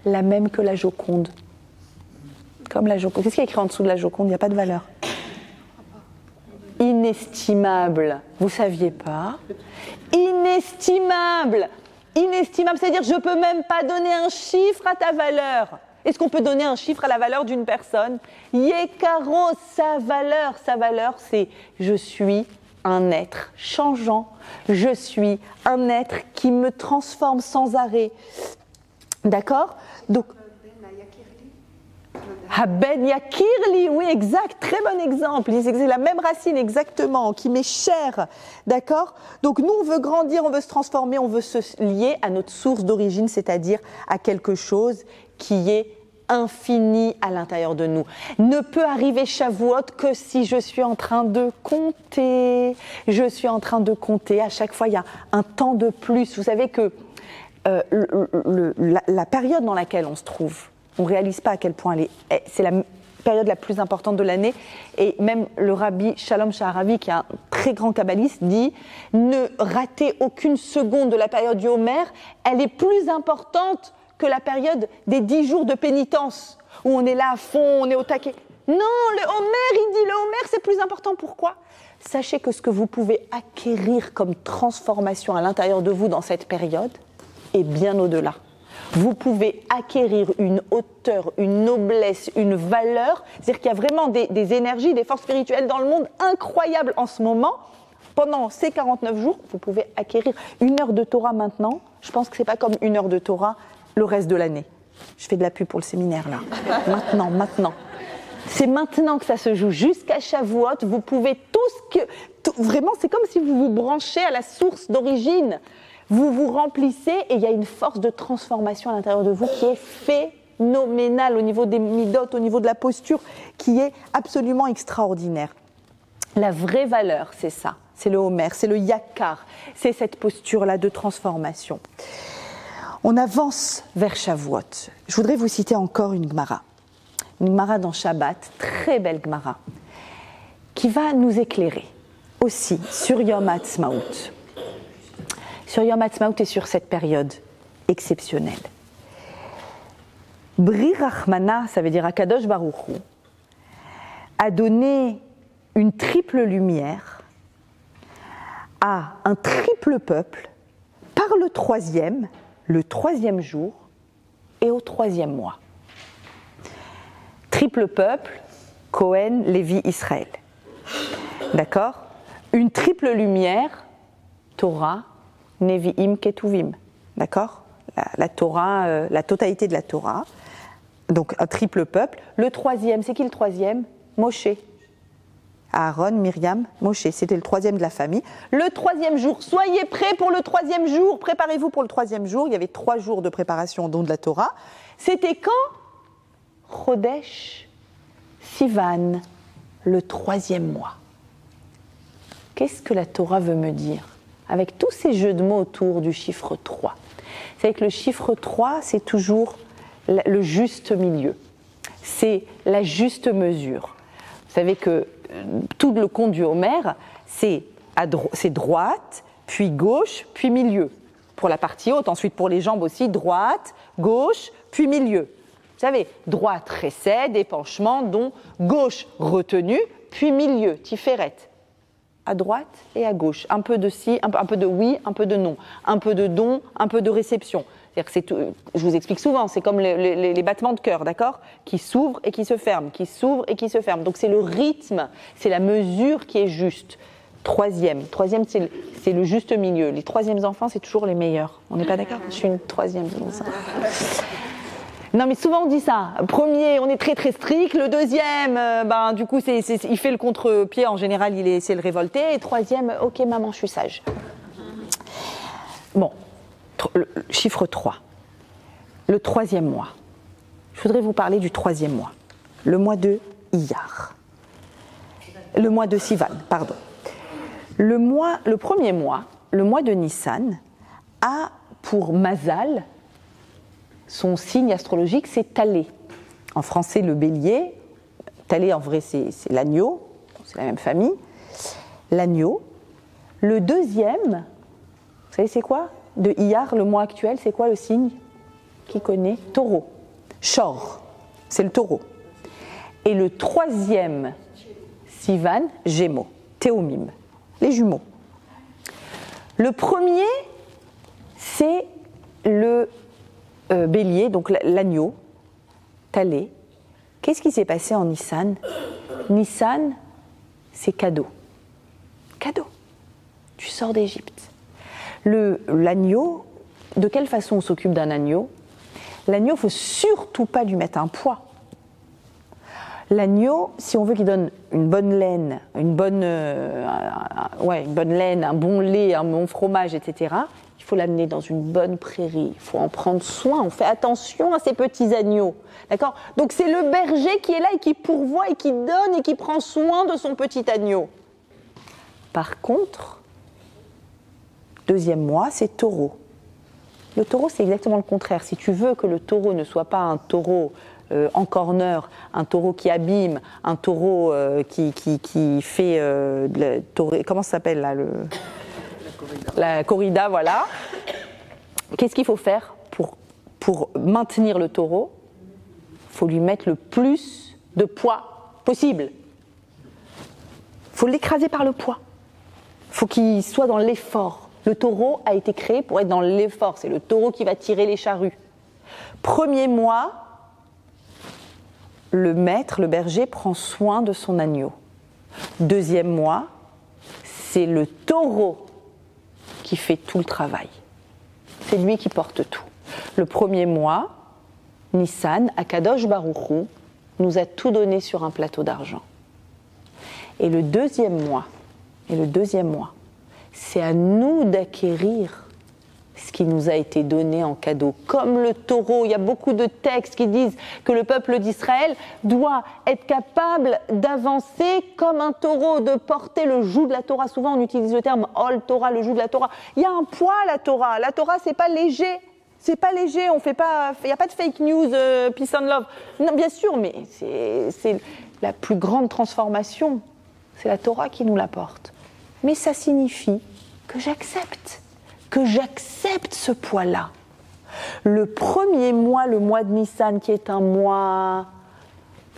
S1: La même que la Joconde. Comme la Joconde. Qu'est-ce qu'il y a écrit en dessous de la Joconde? Il n'y a pas de valeur. Inestimable. Vous ne saviez pas? Inestimable. Inestimable, c'est-à-dire je ne peux même pas donner un chiffre à ta valeur. Est-ce qu'on peut donner un chiffre à la valeur d'une personne? Yekaro, sa valeur, c'est je suis un être changeant. Je suis un être qui me transforme sans arrêt. D'accord? Donc, Ben Yakirli, oui, exact, très bon exemple. C'est la même racine exactement, qui m'est chère, d'accord? Donc nous, on veut grandir, on veut se transformer, on veut se lier à notre source d'origine, c'est-à-dire à quelque chose qui est infini à l'intérieur de nous. Ne peut arriver Shavuot que si je suis en train de compter. Je suis en train de compter. À chaque fois, il y a un temps de plus. Vous savez que la période dans laquelle on se trouve, on ne réalise pas à quel point c'est la période la plus importante de l'année. Et même le rabbi Shalom Shaharavi, qui est un très grand kabbaliste, dit « Ne ratez aucune seconde de la période du Homer, elle est plus importante que la période des 10 jours de pénitence, où on est là à fond, on est au taquet. » Non, le Homer, il dit le Homer, c'est plus important. Pourquoi? Sachez que ce que vous pouvez acquérir comme transformation à l'intérieur de vous dans cette période est bien au-delà. Vous pouvez acquérir une hauteur, une noblesse, une valeur. C'est-à-dire qu'il y a vraiment des énergies, des forces spirituelles dans le monde incroyables en ce moment. Pendant ces 49 jours, vous pouvez acquérir 1 heure de Torah maintenant. Je pense que ce n'est pas comme 1 heure de Torah le reste de l'année. Je fais de la pub pour le séminaire là. Maintenant. C'est maintenant que ça se joue. Jusqu'à Shavuot, vous pouvez vraiment, c'est comme si vous vous branchez à la source d'origine. Vous vous remplissez et il y a une force de transformation à l'intérieur de vous qui est phénoménale au niveau des midot, au niveau de la posture, qui est absolument extraordinaire. La vraie valeur, c'est ça. C'est le Homer, c'est le Yakar. C'est cette posture-là de transformation. On avance vers Shavuot. Je voudrais vous citer encore une Gemara. Une Gemara dans Shabbat, très belle Gemara, qui va nous éclairer aussi sur Yom Ha'atzmaut. Sur Yom Ha'atzmaut et sur cette période exceptionnelle. Bri Rachmana, ça veut dire Akadosh Baruch Hu, a donné une triple lumière à un triple peuple par le troisième jour et au 3e mois. Triple peuple, Cohen, Lévi, Israël. D'accord? Une triple lumière, Torah, Nevi'im, Ketuvim. D'accord? La Torah, la totalité de la Torah. Donc un triple peuple. Le troisième, c'est qui le troisième? Moshe. Aaron, Myriam, Moshe, c'était le troisième de la famille. Le troisième jour, soyez prêts pour le troisième jour, préparez-vous pour le troisième jour. Il y avait 3 jours de préparation au don de la Torah. C'était quand? Chodesh Sivan, le 3e mois. Qu'est-ce que la Torah veut me dire? Avec tous ces jeux de mots autour du chiffre 3. C'est vrai que le chiffre 3, c'est toujours le juste milieu. C'est la juste mesure. Vous savez que tout le conte du Homère, c'est droite, puis gauche, puis milieu. Pour la partie haute, ensuite pour les jambes aussi, droite, gauche, puis milieu. Vous savez, droite, récède, épanchement, dont gauche, retenue, puis milieu, tiferet. À droite et à gauche. Un peu de si, un peu de oui, un peu de non. Un peu de don, un peu de réception. C'est-à-dire que c'est tout, je vous explique souvent, c'est comme les battements de cœur, d'accord? Qui s'ouvrent et qui se ferment, qui s'ouvrent et qui se ferment. Donc c'est le rythme, c'est la mesure qui est juste. Troisième, c'est le juste milieu. Les troisièmes enfants, c'est toujours les meilleurs. On n'est pas d'accord? Je suis une troisième. Non, mais souvent on dit ça. Premier, on est très très strict. Le deuxième, du coup, il fait le contre-pied. En général, c'est le révolté. Et troisième, ok, maman, je suis sage. Bon, chiffre 3. Le 3e mois. Je voudrais vous parler du 3e mois. Le mois de Iyar. Le mois de Sivan, pardon. Le 1er mois, le mois de Nissan, a pour Mazal, son signe astrologique, c'est Talé. En français, le bélier. Talé, en vrai, c'est l'agneau. C'est la même famille. L'agneau. Le 2e, vous savez, c'est quoi? De Iyar, le mois actuel, c'est quoi le signe? Qui connaît? Taureau. Shor, c'est le taureau. Et le 3e, Sivan, Gémeaux. Théomime, les jumeaux. Le premier, c'est le bélier, donc l'agneau, Talé. Qu'est-ce qui s'est passé en Nissan? Nissan, c'est cadeau. Cadeau. Tu sors d'Égypte. L'agneau, de quelle façon on s'occupe d'un agneau? L'agneau, il ne faut surtout pas lui mettre un poids. L'agneau, si on veut qu'il donne une bonne laine, une bonne laine, un bon lait, un bon fromage, etc., il faut l'amener dans une bonne prairie. Il faut en prendre soin. On fait attention à ces petits agneaux. D'accord? Donc c'est le berger qui est là et qui pourvoit et qui donne et qui prend soin de son petit agneau. Par contre, 2e mois, c'est taureau. Le taureau, c'est exactement le contraire. Si tu veux que le taureau ne soit pas un taureau en corner, un taureau qui abîme, un taureau qui fait comment ça s'appelle là, la corrida, voilà. Qu'est-ce qu'il faut faire pour maintenir le taureau? Il faut lui mettre le plus de poids possible. Il faut l'écraser par le poids. Il faut qu'il soit dans l'effort. Le taureau a été créé pour être dans l'effort. C'est le taureau qui va tirer les charrues. 1er mois, le maître, le berger, prend soin de son agneau. 2e mois, c'est le taureau qui fait tout le travail. C'est lui qui porte tout. Le 1er mois, Nissan, Akadosh Baruch Hu, nous a tout donné sur un plateau d'argent. Et le 2e mois, c'est à nous d'acquérir ce qui nous a été donné en cadeau. Comme le taureau, il y a beaucoup de textes qui disent que le peuple d'Israël doit être capable d'avancer comme un taureau, de porter le joug de la Torah. Souvent on utilise le terme « Ol Torah », le joug de la Torah. Il y a un poids la Torah. La Torah, c'est pas léger. C'est pas léger, on fait pas, il n'y a pas de fake news, peace and love. Non, bien sûr, mais c'est la plus grande transformation. C'est la Torah qui nous l'apporte. Mais ça signifie que j'accepte ce poids-là. Le 1er mois, le mois de Nissan, qui est un mois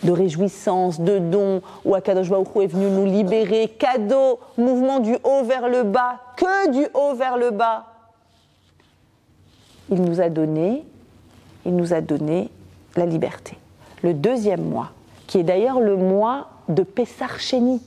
S1: de réjouissance, de don, où Akadosh Baruch Hu est venu nous libérer, cadeau, mouvement du haut vers le bas, que du haut vers le bas. Il nous a donné la liberté. Le 2e mois, qui est d'ailleurs le mois de Pessar Sheni.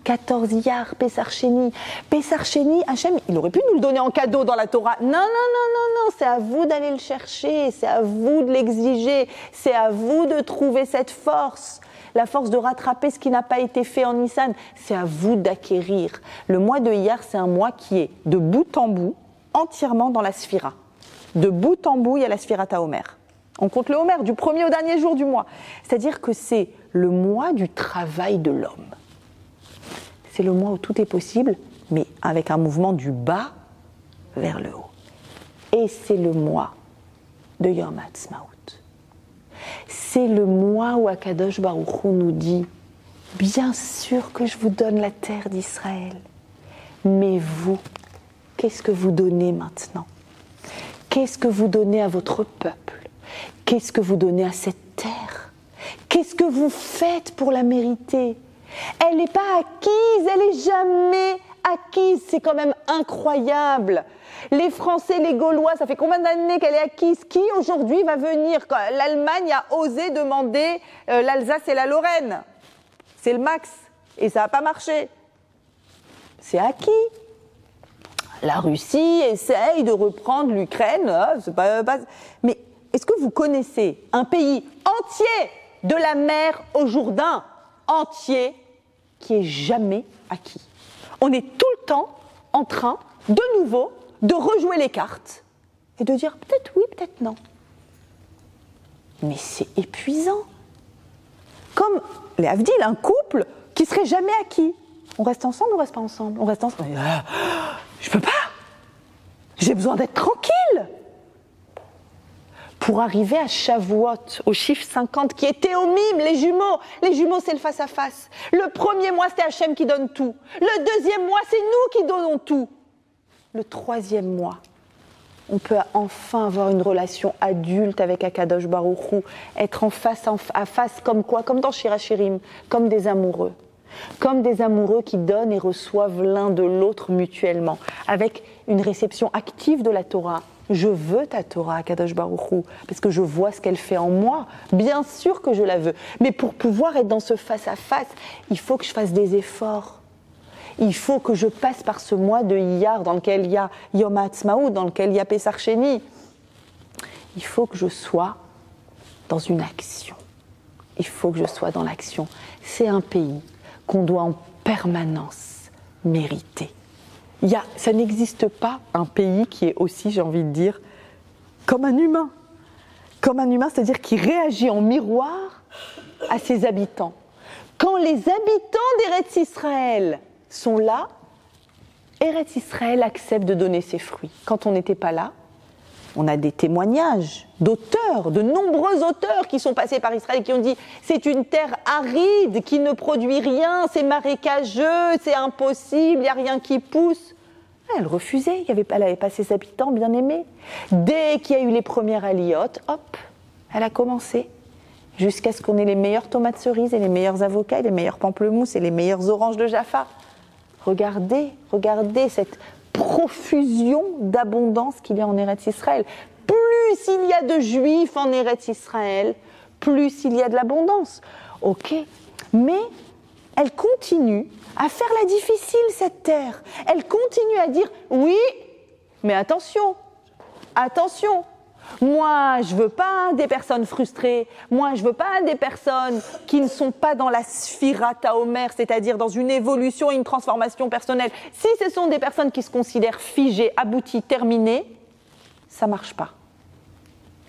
S1: 14 Iyar, Pessar Sheni. Pessar Sheni, Hachem, il aurait pu nous le donner en cadeau dans la Torah. Non, non, non, non, non, c'est à vous d'aller le chercher, c'est à vous de l'exiger, c'est à vous de trouver cette force, la force de rattraper ce qui n'a pas été fait en Nissan. C'est à vous d'acquérir. Le mois de Iyar, c'est un mois qui est de bout en bout, entièrement dans la Sphira. De bout en bout, il y a la Sphira Taomer. On compte le Homer du premier au dernier jour du mois. C'est-à-dire que c'est le mois du travail de l'homme. C'est le mois où tout est possible, mais avec un mouvement du bas vers le haut. Et c'est le mois de Yom Ha'atzmaut. C'est le mois où Akadosh Baruch Hu nous dit « Bien sûr que je vous donne la terre d'Israël, mais vous, qu'est-ce que vous donnez maintenant? Qu'est-ce que vous donnez à votre peuple? Qu'est-ce que vous donnez à cette terre? Qu'est-ce que vous faites pour la mériter? Elle n'est pas acquise, elle n'est jamais acquise, c'est quand même incroyable. Les Français, les Gaulois, ça fait combien d'années qu'elle est acquise? Qui aujourd'hui va venir? L'Allemagne a osé demander l'Alsace et la Lorraine. C'est le max, et ça n'a pas marché. C'est acquis. La Russie essaye de reprendre l'Ukraine, mais est-ce que vous connaissez un pays entier de la mer au Jourdain, entier, qui est jamais acquis? On est tout le temps en train, de nouveau, de rejouer les cartes et de dire peut-être oui, peut-être non. Mais c'est épuisant. Comme les Havdil, un couple qui serait jamais acquis. On reste ensemble ou on reste pas ensemble? On reste ensemble. Je peux pas. J'ai besoin d'être tranquille. Pour arriver à Shavuot, au chiffre 50, qui est Théomim, les jumeaux. Les jumeaux, c'est le face-à-face. Le premier mois, c'est Hachem qui donne tout. Le deuxième mois, c'est nous qui donnons tout. Le troisième mois, on peut enfin avoir une relation adulte avec Akadosh Baruch Hu, être en face à face comme quoi? Comme dans Shirachirim, comme des amoureux. Comme des amoureux qui donnent et reçoivent l'un de l'autre mutuellement, avec une réception active de la Torah. Je veux ta Torah, Akadosh Baruch Hu, parce que je vois ce qu'elle fait en moi. Bien sûr que je la veux. Mais pour pouvoir être dans ce face-à-face, il faut que je fasse des efforts. Il faut que je passe par ce mois de Iyar dans lequel il y a Yom Ha'atzmaut, dans lequel il y a Pessar Sheni. Il faut que je sois dans une action. Il faut que je sois dans l'action. C'est un pays qu'on doit en permanence mériter. Ça n'existe pas un pays qui est aussi, j'ai envie de dire, comme un humain. Comme un humain, c'est-à-dire qui réagit en miroir à ses habitants. Quand les habitants d'Eretz Israël sont là, Eretz Israël accepte de donner ses fruits. Quand on n'était pas là, on a des témoignages d'auteurs, de nombreux auteurs qui sont passés par Israël et qui ont dit « c'est une terre aride qui ne produit rien, c'est marécageux, c'est impossible, il n'y a rien qui pousse ». Elle refusait, elle n'avait pas ses habitants bien aimés. Dès qu'il y a eu les premières aliotes, hop, elle a commencé. Jusqu'à ce qu'on ait les meilleures tomates cerises et les meilleurs avocats, et les meilleurs pamplemousses et les meilleures oranges de Jaffa. Regardez cette profusion d'abondance qu'il y a en Eretz Israël. Plus il y a de juifs en Eretz Israël, plus il y a de l'abondance. Ok, mais elle continue à faire la difficile, cette terre. Elle continue à dire oui, mais attention, moi, je veux pas des personnes frustrées. Moi, je veux pas des personnes qui ne sont pas dans la Sphira Taomer, c'est-à-dire dans une évolution et une transformation personnelle. Si ce sont des personnes qui se considèrent figées, abouties, terminées, ça marche pas.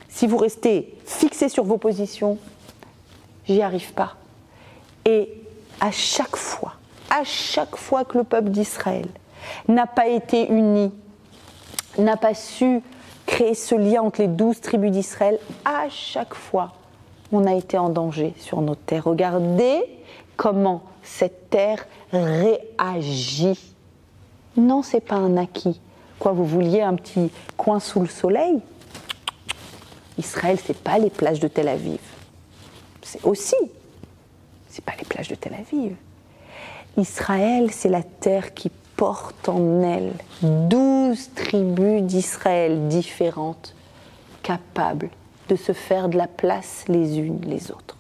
S1: Si vous restez fixés sur vos positions, j'y arrive pas. Et à chaque fois que le peuple d'Israël n'a pas été uni, n'a pas su créer ce lien entre les 12 tribus d'Israël, à chaque fois, on a été en danger sur notre terre. Regardez comment cette terre réagit. Non, c'est pas un acquis. Quoi, vous vouliez un petit coin sous le soleil? Israël, c'est pas les plages de Tel Aviv. C'est pas les plages de Tel Aviv. Israël, c'est la terre qui porte en elle 12 tribus d'Israël différentes, capables de se faire de la place les unes les autres.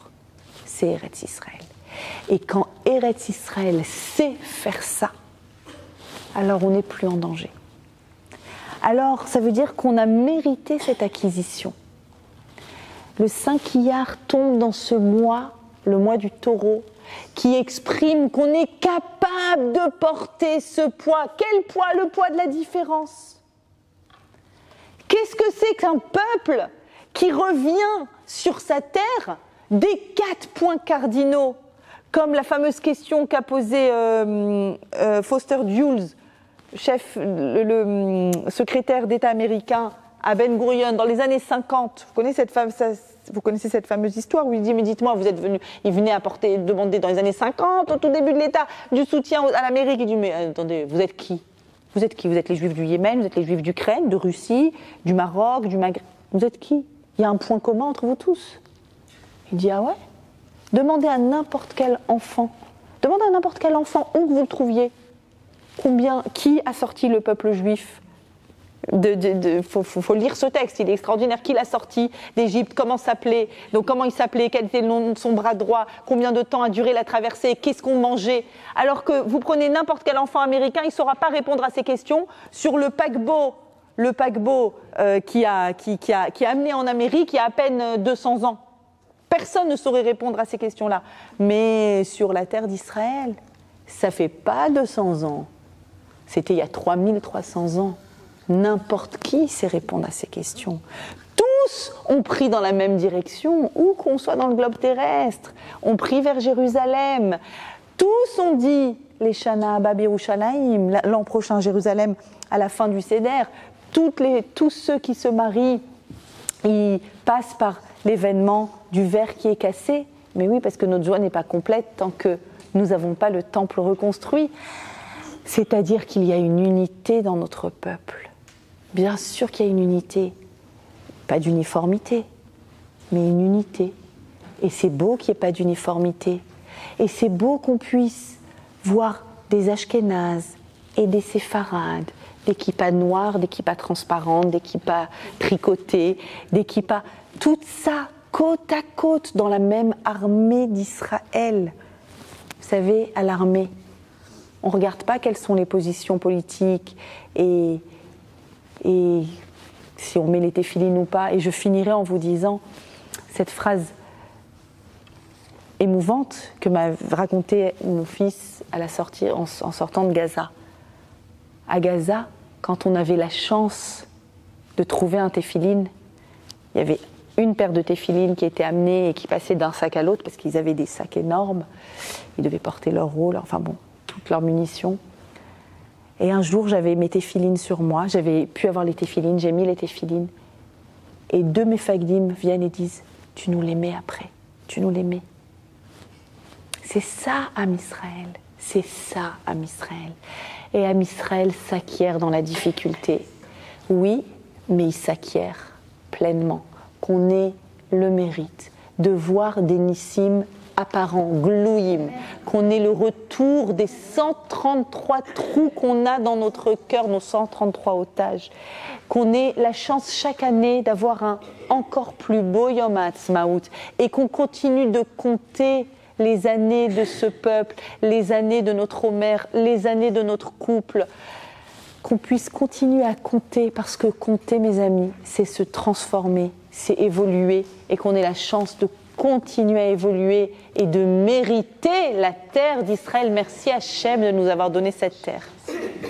S1: C'est Eretz Israël. Et quand Eretz Israël sait faire ça, alors on n'est plus en danger. Alors ça veut dire qu'on a mérité cette acquisition. Le Saint Iyar tombe dans ce mois, le mois du taureau, qui exprime qu'on est capable de porter ce poids. Quel poids? Le poids de la différence. Qu'est-ce que c'est qu'un peuple qui revient sur sa terre des 4 points cardinaux, comme la fameuse question qu'a posée Foster Dulles, le secrétaire d'État américain à Ben Gurion dans les années 50. Vous connaissez cette fameuse histoire où il dit, mais dites-moi, il venait demander dans les années 50, au tout début de l'État, du soutien à l'Amérique. Il dit, mais attendez, vous êtes qui? Vous êtes qui? Vous êtes les Juifs du Yémen, vous êtes les Juifs d'Ukraine, de Russie, du Maroc, du Maghreb. Vous êtes qui? Il y a un point commun entre vous tous. Il dit, ah ouais? Demandez à n'importe quel enfant, où que vous le trouviez, qui a sorti le peuple juif? Faut lire ce texte, il est extraordinaire. Qui l'a sorti d'Égypte? Comment s'appelait? Donc comment il s'appelait? Quel était le nom de son bras droit? Combien de temps a duré la traversée? Qu'est-ce qu'on mangeait? Alors que vous prenez n'importe quel enfant américain, il ne saura pas répondre à ces questions sur le paquebot qui a amené en Amérique il y a à peine 200 ans. Personne ne saurait répondre à ces questions-là. Mais sur la terre d'Israël, ça fait pas 200 ans. C'était il y a 3300 ans. N'importe qui sait répondre à ces questions. Tous ont pris dans la même direction, où qu'on soit dans le globe terrestre, ont pris vers Jérusalem. Tous ont dit les Shana Abba Yerushalayim, l'an prochain Jérusalem, à la fin du Seder. Tous ceux qui se marient, ils passent par l'événement du verre qui est cassé. Mais oui, parce que notre joie n'est pas complète tant que nous n'avons pas le temple reconstruit. C'est-à-dire qu'il y a une unité dans notre peuple. Bien sûr qu'il y a une unité, pas d'uniformité, mais une unité. Et c'est beau qu'il n'y ait pas d'uniformité. Et c'est beau qu'on puisse voir des Ashkénazes et des Séfarades, des kippas noires, des kippas transparentes, des kippas tricotées, des kippas... Tout ça, côte à côte, dans la même armée d'Israël. Vous savez, à l'armée, on ne regarde pas quelles sont les positions politiques et si on met les téphilines ou pas. Et je finirai en vous disant cette phrase émouvante que m'a racontée mon fils à la sortie, en sortant de Gaza. À Gaza, quand on avait la chance de trouver un téphiline, il y avait une paire de téphilines qui était amenée et qui passait d'un sac à l'autre parce qu'ils avaient des sacs énormes. Ils devaient porter leur rôle, enfin bon, toutes leurs munitions. Et un jour, j'avais mes téphilines sur moi, j'avais pu avoir les téphilines, j'ai mis les téphilines. Et 2 mefagdim viennent et disent « Tu nous les mets après, tu nous les mets. » C'est ça, Am Israël, c'est ça, Am Israël. Et Am Israël s'acquiert dans la difficulté. Oui, mais il s'acquiert pleinement, qu'on ait le mérite de voir des nissim apparents, glouyim, qu'on ait le retour des 133 trous qu'on a dans notre cœur, nos 133 otages, qu'on ait la chance chaque année d'avoir un encore plus beau Yom HaAtzmaut et qu'on continue de compter les années de ce peuple, les années de notre Omer, les années de notre couple, qu'on puisse continuer à compter, parce que compter, mes amis, c'est se transformer, c'est évoluer, et qu'on ait la chance de continuer à évoluer et de mériter la terre d'Israël. Merci Hachem de nous avoir donné cette terre.